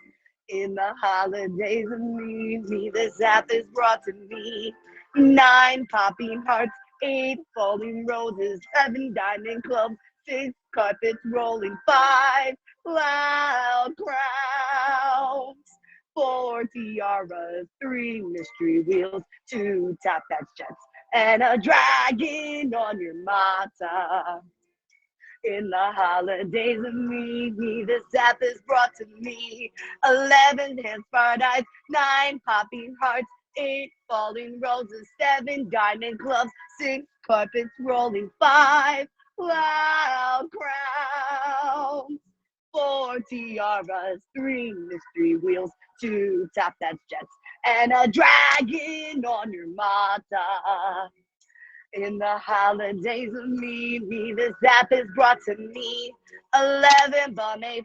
In the holidays of me, this app is brought to me. 9 popping hearts, 8 falling roses, 7 diamond clubs, 6 carpets rolling, 5 loud crowns, 4 tiaras, 3 mystery wheels, 2 top hat jets, and a dragon on your mata. In the holidays of me, this app is brought to me. 11 hands, fired eyes, 9 popping hearts, 8 falling roses, 7 diamond clubs, 6 carpets rolling, 5 loud crowns, 4 tiaras, 3 mystery wheels, 2 tap dance jets, and a dragon on your mata. In the holidays of me, this app is brought to me. 11 bum A5,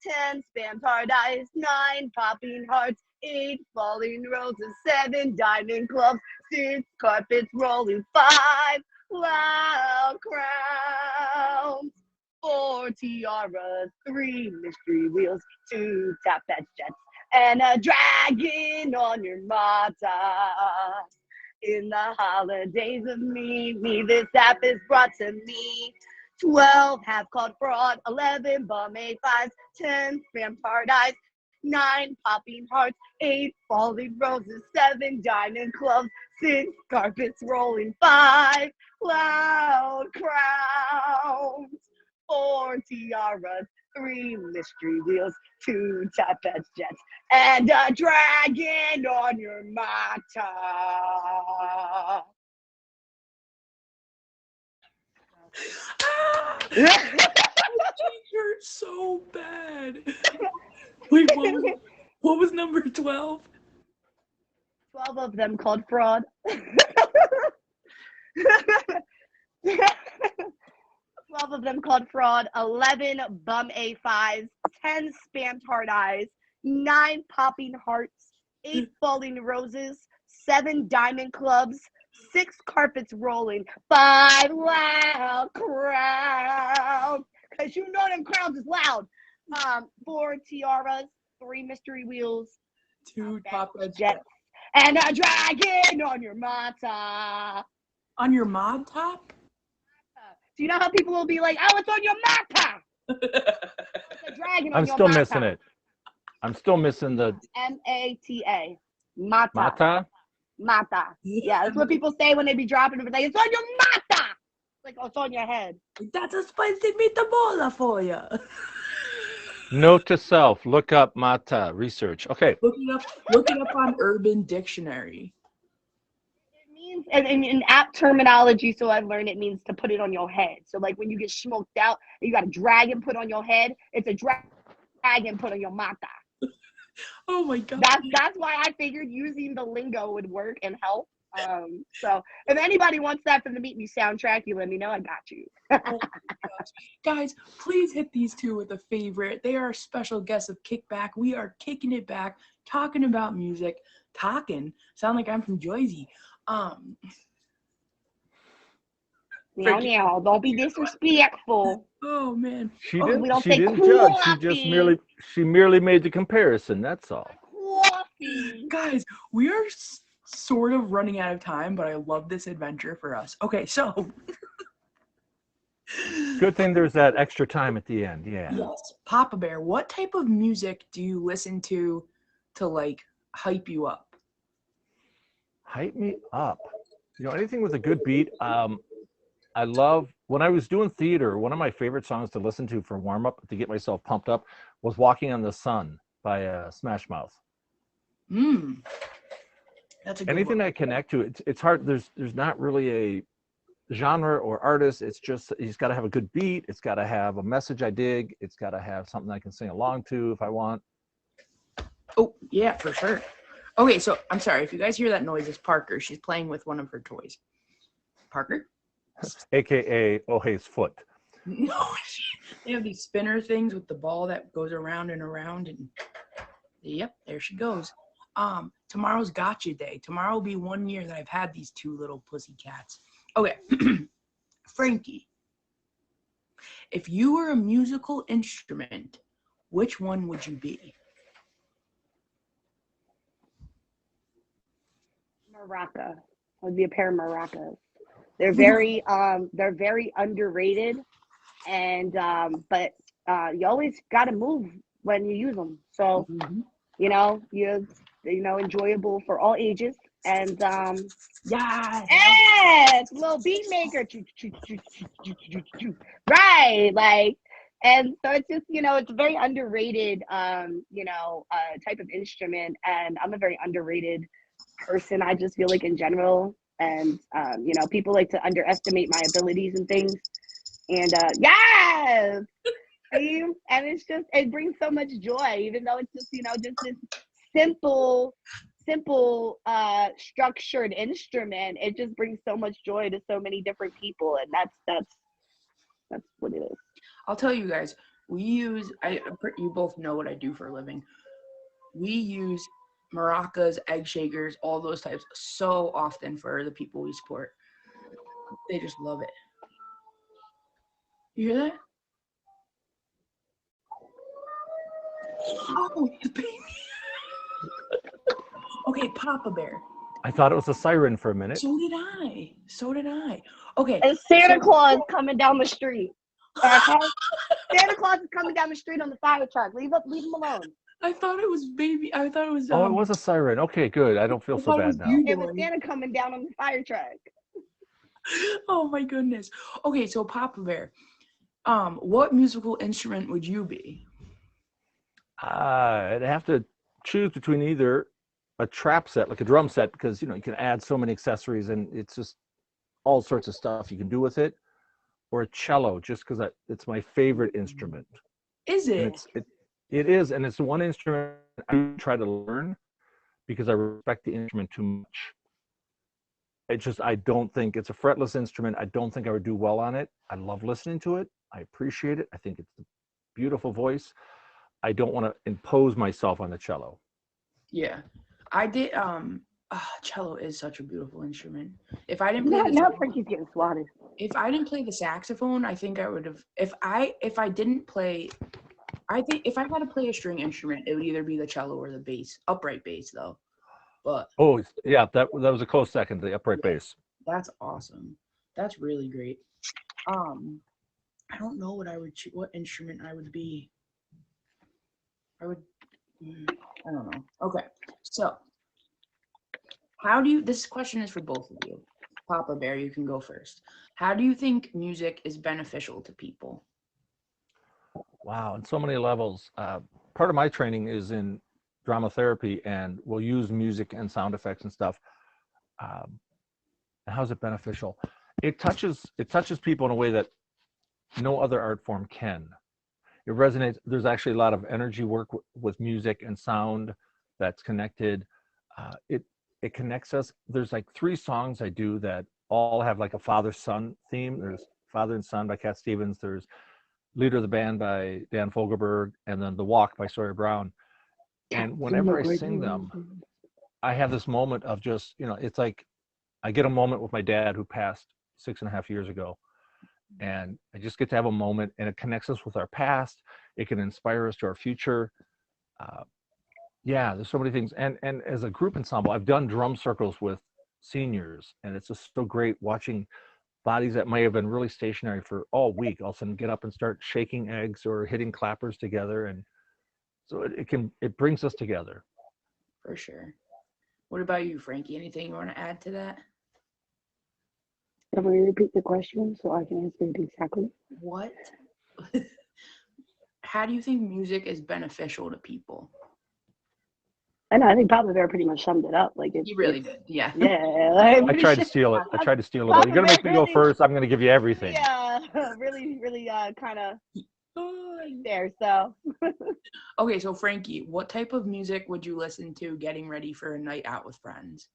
10 spam hard eyes, 9 popping hearts, 8 falling roses, 7 diamond clubs, 6 carpets rolling, 5 loud crowns, 4 tiaras, 3 mystery wheels, 2 tap that jets, and a dragon on your mata. In the holidays of me, this app is brought to me. 12 have called fraud, 11 bum A5s, 10 spam hard eyes, 9 popping hearts, 8 falling roses, 7 diamond clubs, 6 carpets rolling, 5 loud crowns, 4 tiaras, 3 mystery wheels, 2 Tapet jets, and a dragon on your mata. Ah, it hurts so bad. Wait, what was number 12? 12 of them called fraud. 12 of them called fraud, 11 bum A5s, 10 spammed hard eyes, 9 popping hearts, 8 falling roses, 7 diamond clubs, 6 carpets rolling, 5 loud crowns, because you know them crowns is loud. 4 tiaras, 3 mystery wheels, 2 top jets, and a dragon on your mata. On your mod top? Do you know how people will be like, oh, it's on your mata? It's a dragon on I'm your still mata. missing it. I'm still missing the M-A-T-A. Mata. mata. Mata. Yeah, that's what people say when they be dropping it. Like, it's on your mata. Like, oh, it's on your head. That's a spicy meatball for you. Note to self: look up mata. Research. Okay. Look it up on Urban Dictionary. It means, and in app terminology, so I've learned it means to put it on your head. So, like, when you get smoked out, you got a dragon put on your head. It's a dragon put on your mata. Oh my god. That's why I figured using the lingo would work and help. So if anybody wants that for the Meet Me soundtrack, you let me know. I got you. Oh my gosh. Guys, please hit these two with a favorite. They are special guests of Kickback. We are kicking it back, talking about music. Sound like I'm from Jersey. Now, don't be disrespectful. Oh man. She Oh, didn't. we don't She say didn't judge. She just coffee. merely made the comparison. That's all. Coffee. Guys, we are sort of running out of time, but I love this adventure for us. Okay, so Good thing there's that extra time at the end. Yeah. yes, Papa Bear, what type of music do you listen to like hype you up? Hype me up. Anything with a good beat. I love when I was doing theater. One of my favorite songs to listen to for warm up to get myself pumped up was "Walking on the Sun" by Smash Mouth. That's a good Anything one. I connect to. It's hard. There's not really a genre or artist. It's just he's got to have a good beat. It's got to have a message I dig. It's got to have something I can sing along to if I want. Oh yeah, for sure. Okay, so I'm sorry if you guys hear that noise. It's Parker. She's playing with one of her toys. Parker? AKA Ohei's foot. No, they have these spinner things with the ball that goes around and around, and yep, there she goes. Tomorrow's Gotcha Day. Tomorrow will be 1 year that I've had these two little pussy cats. Okay, Frankie, if you were a musical instrument, which one would you be? Maraca. Would be a pair of maracas. They're very underrated, and but you always got to move when you use them. So you're enjoyable for all ages, and yes, little beat maker, right? Like, and so it's just it's a very underrated type of instrument, and I'm a very underrated person. I just feel like in general, and you know, people like to underestimate my abilities and things. And yes, and it's just it brings so much joy, even though it's just just this simple, structured instrument. It just brings so much joy to so many different people, and that's what it is. I'll tell you guys, you both know what I do for a living. We use maracas, egg shakers, all those types so often for the people we support. They just love it. You hear that? Oh, the baby. Okay, Papa Bear. I thought it was a siren for a minute. So did I. So did I. Okay. And Santa so- Claus coming down the street. Okay? Santa Claus is coming down the street on the fire truck. Leave him alone. I thought it was baby. I thought it was. Oh, it was a siren. Okay, good. I don't feel I so thought it bad was now. you. It was Santa coming down on the fire truck. Oh my goodness. Okay, so Papa Bear, what musical instrument would you be? I'd have to choose between either a trap set, like a drum set, because you can add so many accessories and it's just all sorts of stuff you can do with it, or a cello, just because it's my favorite instrument. Is And it? it is, and it's the one instrument I try to learn because I respect the instrument too much. I don't think it's a fretless instrument. I don't think I would do well on it. I love listening to it. I appreciate it. I think it's a beautiful voice. I don't want to impose myself on the cello. Yeah. I did. Cello is such a beautiful instrument. If I didn't play Now Frankie's getting swatted. if I didn't play the saxophone, I think I would have. If I didn't play, I think if I had to play a string instrument, it would either be the cello or the bass, upright bass though. But Oh, yeah, that was a close second, the upright bass. that's awesome. That's really great. I don't know what instrument I would be. I don't know. Okay, so this question is for both of you. Papa Bear, you can go first. How do you think music is beneficial to people? Wow, on so many levels. Part of my training is in drama therapy, and we'll use music and sound effects and stuff. And how's it beneficial? It touches people in a way that no other art form can. It resonates. There's actually a lot of energy work with music and sound that's connected. It connects us. There's like 3 songs I do that all have like a father-son theme. There's Father and Son by Cat Stevens. There's Leader of the Band by Dan Fogelberg, and then The Walk by Sawyer Brown. And whenever I sing them, I have this moment of just, it's like I get a moment with my dad who passed 6.5 years ago. And I just get to have a moment, and it connects us with our past. It can inspire us to our future. Yeah, there's so many things. And as a group ensemble, I've done drum circles with seniors, and it's just so great watching bodies that may have been really stationary for all week all of a sudden get up and start shaking eggs or hitting clappers together. And so it brings us together. For sure. What about you, Frankie? Anything you want to add to that? Can we repeat the question so I can answer it exactly? What? How do you think music is beneficial to people? I think Papa Bear pretty much summed it up. Like You really did. Yeah. Yeah, like, I tried to steal it. You're going to make me go first. I'm going to give you everything. yeah, really, kind of there. So Okay, so Frankie, what type of music would you listen to getting ready for a night out with friends?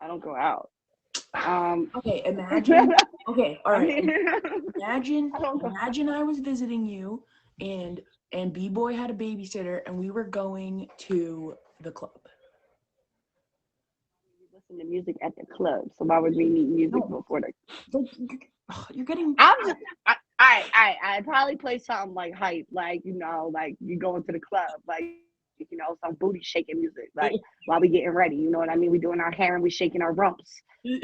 I don't go out. Okay, imagine. Okay, all I right. mean, Imagine I was visiting you, and B-Boy had a babysitter, and we were going to the club. we listen to music at the club, so why would we need music No. before the? You're getting. I'd probably play something like hype, like like you going to the club, like some booty shaking music, like while we getting ready. You know what I mean? We doing our hair and we shaking our rumps. She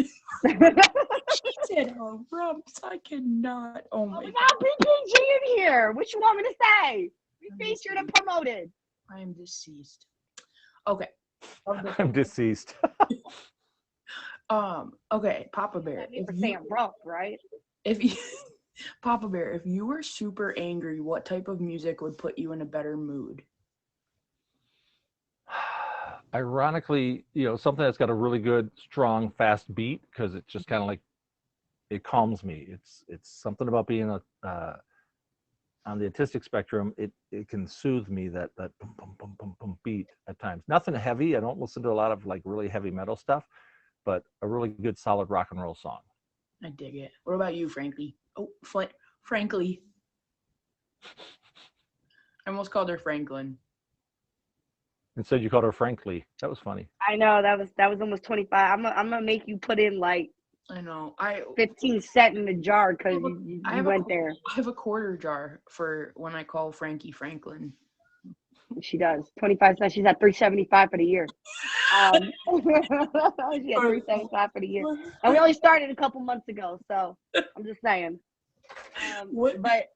said her rumps. I cannot. Oh my We god. got BPG in here. What you want me to say? We featured and promoted. I am deceased. Okay. I'm deceased. Okay, Papa Bear. For saying rump, right? If you Papa Bear, if you were super angry, what type of music would put you in a better mood? ironically, something that's got a really good, strong, fast beat, because it's just kind of like, it calms me. It's something about being on the autistic spectrum. It can soothe me, that boom, boom, boom, boom, boom beat at times. Nothing heavy. I don't listen to a lot of like really heavy metal stuff, but a really good, solid rock and roll song. I dig it. What about you, Frankie? Oh, Frankly. I almost called her Franklin. Instead, you called her Frankly. That was funny. I know that was almost 25. I'm gonna make you put in like I know. 15 cent in the jar because you went there. I have a quarter jar for when I call Frankie Franklin. She does 25 cents. She's at 375 for the year. She had 375 for the year, and we only started a couple months ago. So I'm just saying. But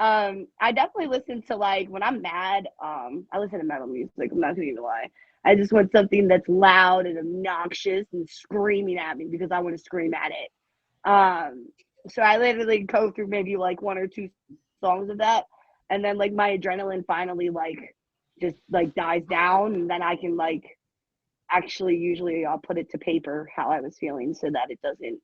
I definitely listen to, like, when I'm mad, I listen to metal music. I'm not gonna even lie. I just want something that's loud and obnoxious and screaming at me because I want to scream at it. So I literally go through maybe like one or two songs of that, and then like my adrenaline finally like just like dies down, and then I can like actually usually I'll put it to paper how I was feeling so that it doesn't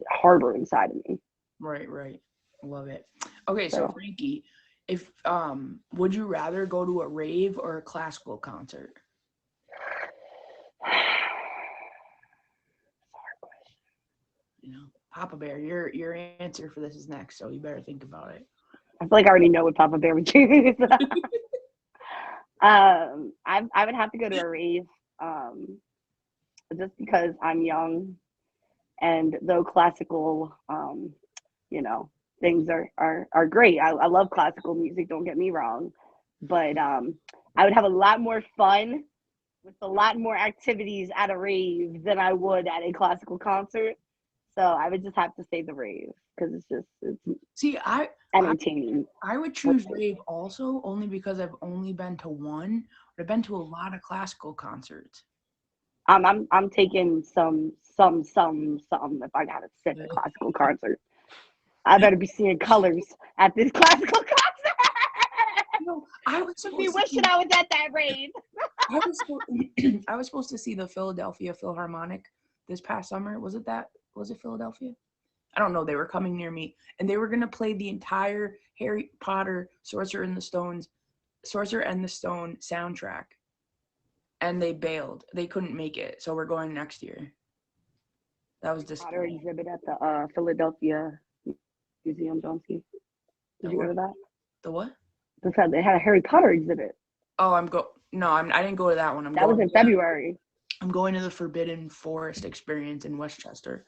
harbor inside of me. Right. Love it. Okay, so So- Frankie, if would you rather go to a rave or a classical concert? Papa Bear, your answer for this is next, so you better think about it. I feel like I already know what Papa Bear would choose. I would have to go to a rave, just because I'm young, and though classical, things are great. I love classical music. Don't get me wrong, but I would have a lot more fun with a lot more activities at a rave than I would at a classical concert. So I would just have to say the rave because it's See, entertaining. I would choose rave also, only because I've only been to one, but I've been to a lot of classical concerts. I'm taking some if I gotta sit at a classical concert. I better be seeing colors at this classical concert. I was Should be wishing I was at that rave. I was supposed to see the Philadelphia Philharmonic this past summer. Was it Philadelphia? I don't know. They were coming near me, and they were gonna play the entire Harry Potter Sorcerer and the Stone soundtrack, and they bailed. They couldn't make it, so we're going next year. That was Potter disappointing. exhibit at the Philadelphia Museum. Don't see. Did you go to that? The what? They had a Harry Potter exhibit. Oh, I didn't go to that one. That was in February. I'm going to the Forbidden Forest experience in Westchester.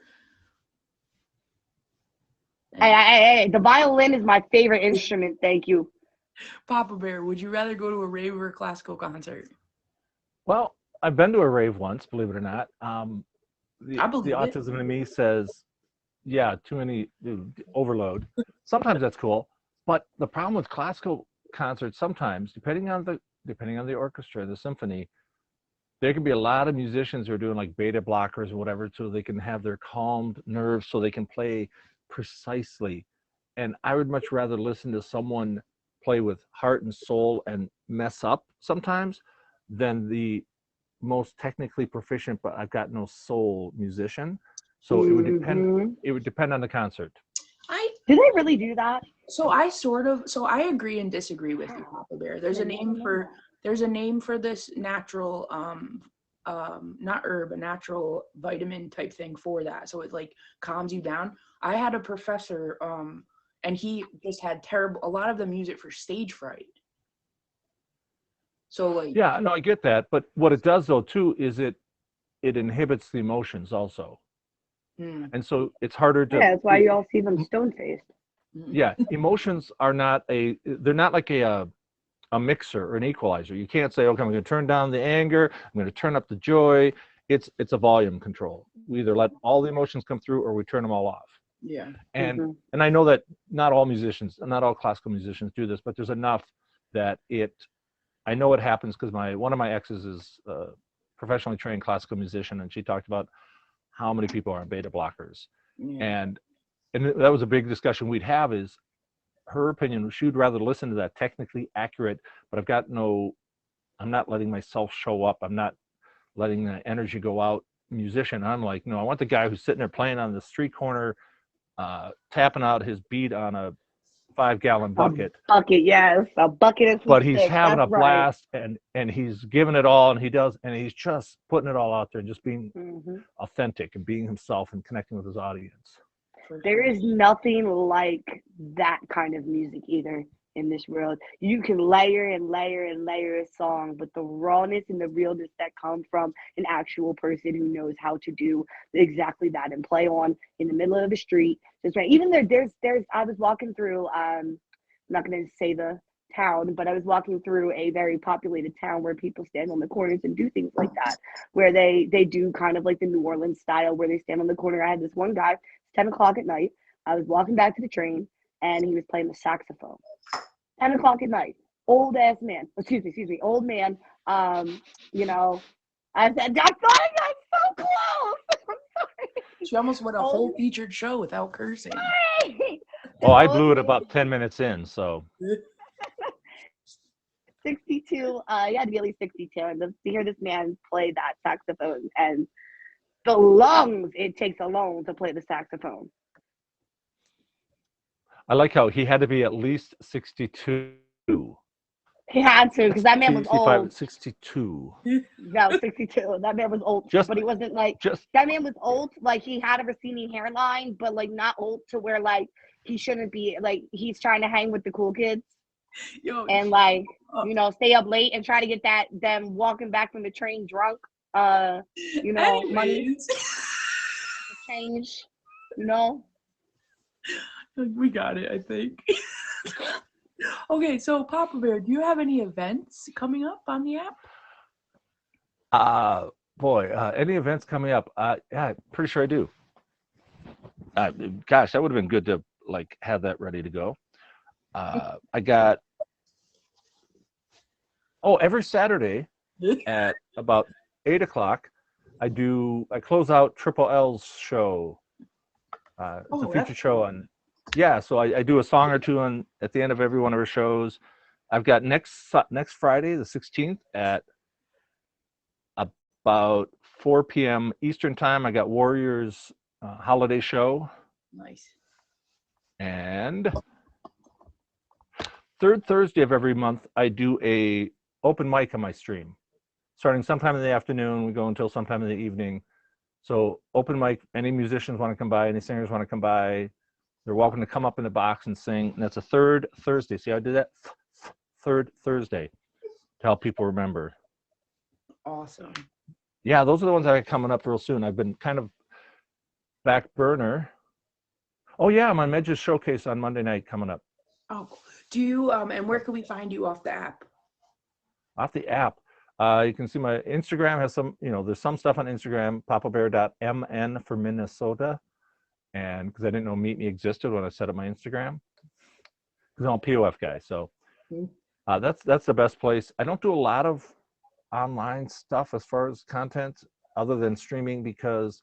Hey, the violin is my favorite instrument. Thank you. Papa Bear, would you rather go to a rave or a classical concert? Well, I've been to a rave once, believe it or not. I The believe it. autism in me says, yeah, too many, overload. Sometimes that's cool, but the problem with classical concerts, sometimes, depending on the orchestra, the symphony, there can be a lot of musicians who are doing like beta blockers or whatever, so they can have their calmed nerves, so they can play precisely. And I would much rather listen to someone play with heart and soul and mess up sometimes than the most technically proficient, but I've got no soul musician. So it would depend. Mhm. It would depend on the concert. Do they really do that? So I agree and disagree with you, Papa Bear. There's a name for this natural not herb, a natural vitamin type thing for that. So it like calms you down. I had a professor and he just had a lot of the music for stage fright. So like Yeah, no, I get that, but what it does though too is it inhibits the emotions also, and so it's harder to. Yeah, that's why you all see them stone faced. Yeah, emotions are not they're not like a mixer or an equalizer. You can't say, okay, I'm going to turn down the anger, I'm going to turn up the joy. It's a volume control. We either let all the emotions come through or we turn them all off. Yeah. And and I know that not all classical musicians do this, but there's enough that I know it happens because one of my exes is a professionally trained classical musician, and she talked about how many people are on beta blockers. Yeah. And that was a big discussion we'd have, is her opinion. She would rather listen to that technically accurate, but I've got no I'm not letting myself show up. I'm not letting the energy go out. Musician, I'm like, no, I want the guy who's sitting there playing on the street corner, tapping out his beat on a 5-gallon bucket, Bucket, yes, a bucket of but sweet he's sticks. having That's a right. blast, and he's giving it all, and he's just putting it all out there and just being hmm authentic and being himself and connecting with his audience. For There sure. is nothing like that kind of music either in this world. You can layer and layer and layer a song, but the rawness and the realness that come from an actual person who knows how to do exactly that and play on in the middle of the street. Just right. Even there's I was walking through I'm not gonna say the town, but I was walking through a very populated town where people stand on the corners and do things like that, where they do kind of like the New Orleans style where they stand on the corner. I had this one guy, 10 o'clock at night. I was walking back to the train and he was playing the saxophone. 10 o'clock at night. Old ass man. Excuse me, old man. Um, you know, I said, I thought I got so close. I'm sorry. She almost went a Old whole featured show without cursing. man. Oh, I Old blew it man, about 10 minutes in, so 62. You had to be at least 62. And to hear this man play that saxophone and the lungs it takes alone to play the saxophone. I like how he had to be at least 62. He had to because that man was 65, old. 62. No, 62. That man was old, Just, but he wasn't like just, that man was old. Like he had a receding hairline, but like not old to where like he shouldn't be. Like he's trying to hang with the cool kids Yo, and like uh, stay up late and try to get them walking back from the train drunk. Money anyways, change. You know. we got it, I think. Okay, so Papa Bear, do you have any events coming up on the app? any events coming up? Yeah, pretty sure I do. Gosh, that would have been good to like have that ready to go. I got, every Saturday at about 8 o'clock, I close out Triple L's show. It's Oh, a that's feature show on, yeah. So I do a song or two at the end of every one of her shows. I've got next Friday, the 16th at about 4 p.m. Eastern time. I got Warriors holiday show, nice. and third Thursday of every month, I do a open mic on my stream. Starting sometime in the afternoon, we go until sometime in the evening. So open mic, any musicians want to come by, any singers want to come by, they're welcome to come up in the box and sing. And that's a third Thursday. See how I did that? Third Thursday to help people remember. Awesome. Yeah, those are the ones that are coming up real soon. I've been kind of back burner. Oh yeah, I'm on Medge's Showcase on Monday night coming up. Oh, cool. Do you and where can we find you off the app? Off the app. You can see my Instagram has some, there's some stuff on Instagram, papabear.mn for Minnesota. And because I didn't know Meet Me existed when I set up my Instagram. Because I'm a POF guy. So that's the best place. I don't do a lot of online stuff as far as content other than streaming because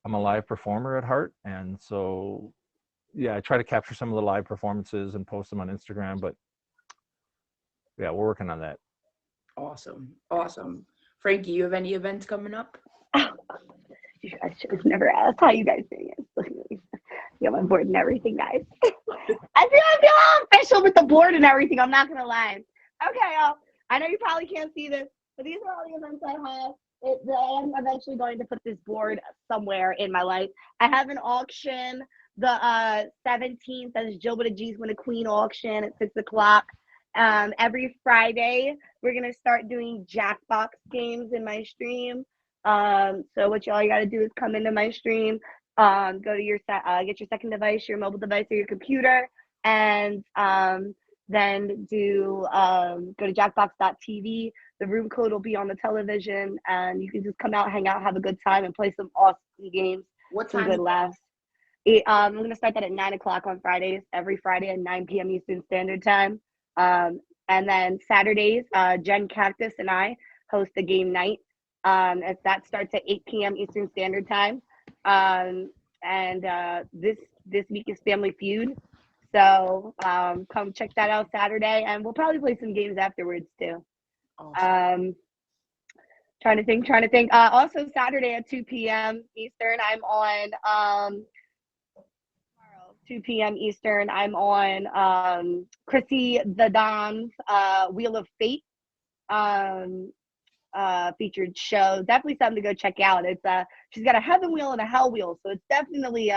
I'm a live performer at heart. And so, yeah, I try to capture some of the live performances and post them on Instagram. But yeah, we're working on that. Awesome. Frankie, you have any events coming up? I should have never asked how you guys doing it. Yeah, my board and everything, guys. I feel all official with the board and everything. I'm not gonna lie. Okay, I know you probably can't see this, but these are all the events I have. I am eventually going to put this board somewhere in my life. I have an auction the 17th. That's Jill with a G's Win a Queen auction at 6 o'clock. Every Friday, we're gonna start doing Jackbox games in my stream. So what you gotta do is come into my stream, go to your get your second device, your mobile device, or your computer, and then go to jackbox.tv. The room code will be on the television, and you can just come out, hang out, have a good time, and play some awesome games. What Some time? good laughs. I'm gonna start that at 9 o'clock on Fridays, every Friday at 9 p.m. Eastern Standard Time. And then Saturdays, Jen Cactus and I host a game night. That starts at 8 p.m. Eastern Standard Time. This week is Family Feud. So come check that out Saturday, and we'll probably play some games afterwards too. Awesome. Trying to think. Also Saturday at 2 p.m. Eastern, I'm on tomorrow, 2 p.m. Eastern, I'm on Chrissy the Dom's Wheel of Fate featured show. Definitely something to go check out. It's she's got a heaven wheel and a hell wheel, so it's definitely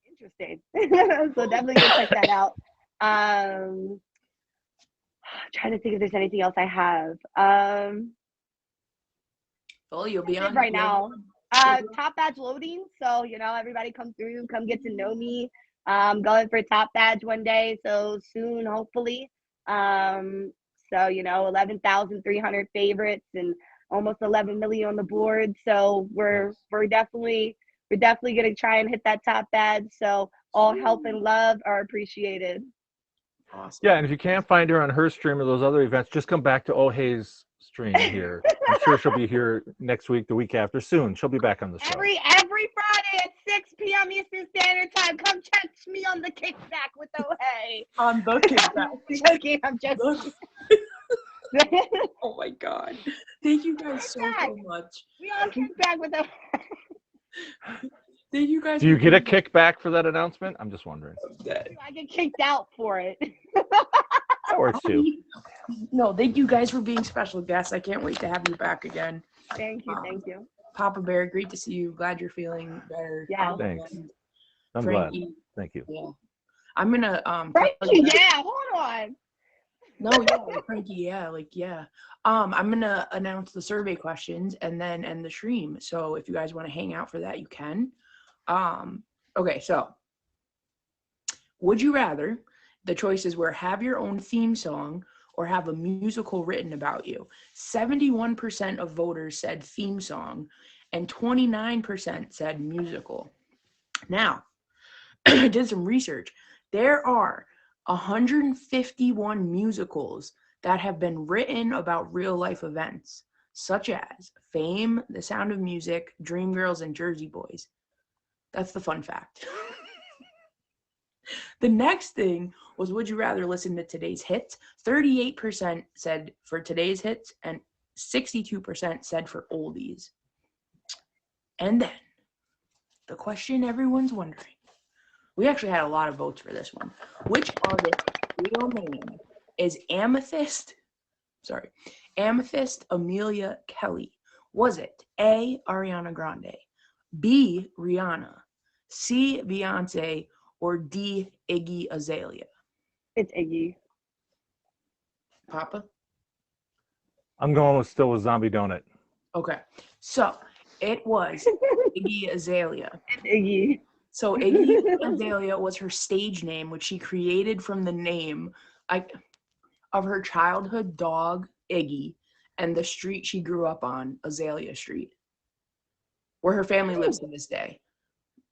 interesting. So definitely go check that out. Trying to think if there's anything else I have. Well, you'll be That's on it right now. Top badge loading. So, everybody come through, come get to know me. Going for top badge one day. So soon, hopefully. So, 11,300 favorites and almost 11 million on the board. So we're definitely going to try and hit that top badge. So all help and love are appreciated. Awesome. Yeah, and if you can't find her on her stream or those other events, just come back to Ohay's stream here. I'm sure she'll be here next week, the week after, soon. She'll be back on the show. Every Friday at 6 p.m. Eastern Standard Time, come catch me on the kickback with Ohay. On the kickback. Joking, I'm joking. Oh my God. Thank you guys so much. We all kickback with Ohay. Thank you guys. Do you get a kickback for that announcement? I'm just wondering. I get kicked out for it. That works too. No, thank you guys for being special guests. I can't wait to have you back again. Thank you. Papa Bear, great to see you. Glad you're feeling better. Yeah. Thanks. I'm Frankie, glad. Thank you. Yeah. I'm gonna Frankie, yeah, hold on. No, yeah, Frankie, yeah, I'm gonna announce the survey questions and then end the stream. So if you guys want to hang out for that, you can. Okay, so would you rather? The choices were have your own theme song or have a musical written about you. 71% of voters said theme song and 29% said musical. Now, I did some research. There are 151 musicals that have been written about real life events, such as Fame, The Sound of Music, Dreamgirls, and Jersey Boys. That's the fun fact. The next thing was, would you rather listen to today's hits? 38% said for today's hits and 62% said for oldies. And then the question everyone's wondering. We actually had a lot of votes for this one. Which artist's real name is Amethyst Amelia Kelly? Was it A, Ariana Grande, B, Rihanna, C, Beyonce, or D, Iggy Azalea? It's Iggy. Papa? I'm going still with Zombie Donut. Okay. So it was Iggy Azalea. It's Iggy. So Iggy Azalea was her stage name, which she created from the name of her childhood dog, Iggy, and the street she grew up on, Azalea Street, where her family lives to this day.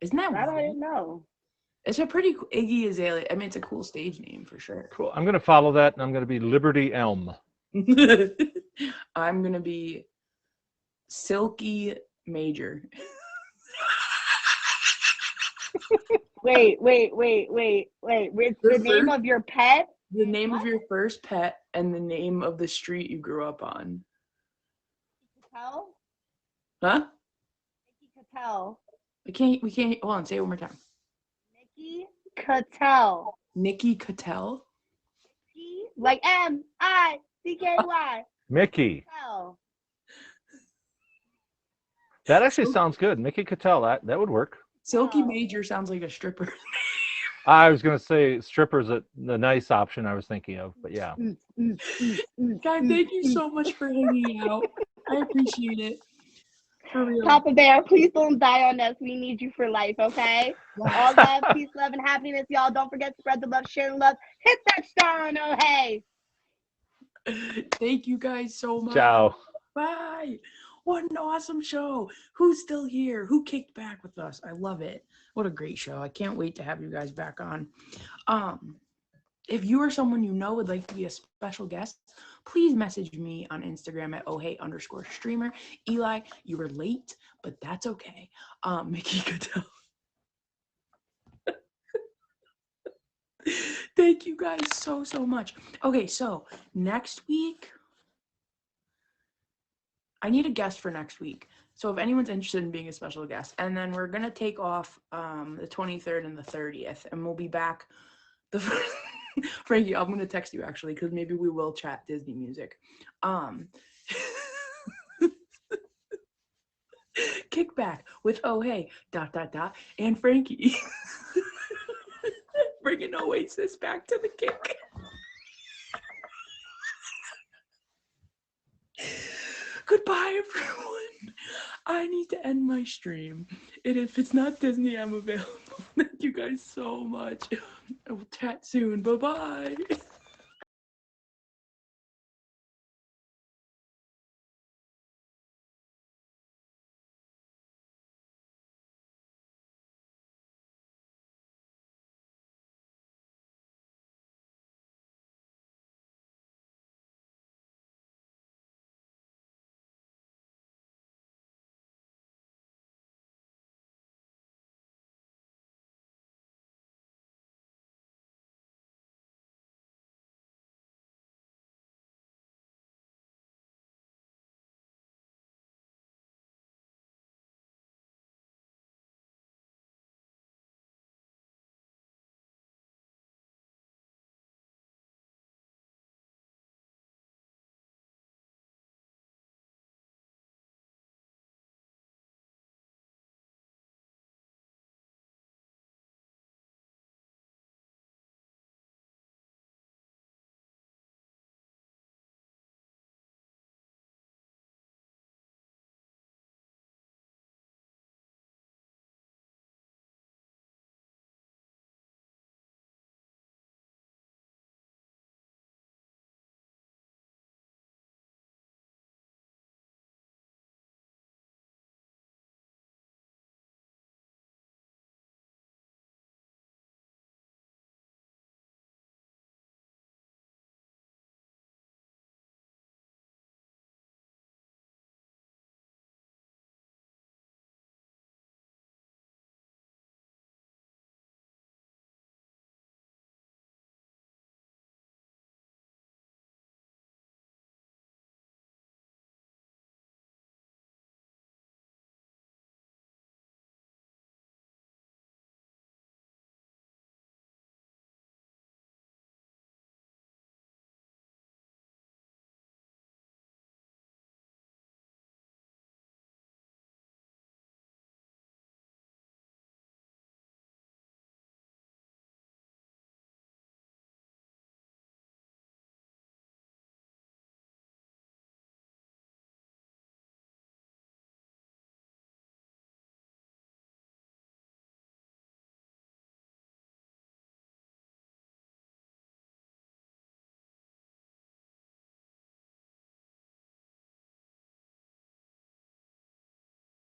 Isn't that I weird? don't know. It's a pretty Iggy Azalea. I mean, it's a cool stage name for sure. Cool. I'm going to follow that, and I'm going to be Liberty Elm. I'm going to be Silky Major. Wait. What's the name of your pet? The name of your first pet and the name of the street you grew up on. Cattell? Huh? Nikki Cattell. We can't, hold on, say it one more time. Nikki Cattell. Nikki Cattell? Like M-I-C-K-Y. Mickey. Cattell. That actually sounds good. Mickey Cattell. That would work. Silky Oh. Major sounds like a stripper. I was going to say strippers, the nice option I was thinking of, but yeah. Guys, thank you so much for hanging out. I appreciate it. For real. Papa Bear, please don't die on us. We need you for life, okay? All love, peace, love, and happiness, y'all. Don't forget to spread the love, share the love. Hit that star on Hey. Thank you guys so much. Ciao. Bye. What an awesome show. Who's still here? Who kicked back with us? I love it. What a great show. I can't wait to have you guys back on. If you or someone you know would like to be a special guest, please message me on Instagram at ohay_streamer. Eli, you were late, but that's okay. Mickey Cattell. Thank you guys so much. Okay, so next week, I need a guest for next week. So if anyone's interested in being a special guest, and then we're gonna take off the 23rd and the 30th, and we'll be back the first. Frankie, I'm gonna text you actually because maybe we will chat Disney music. Kick back with oh hey ... and Frankie. Bringing Oasis back to the kick. Goodbye, everyone. I need to end my stream. And if it's not Disney, I'm available. Thank you guys so much. I will chat soon. Bye-bye.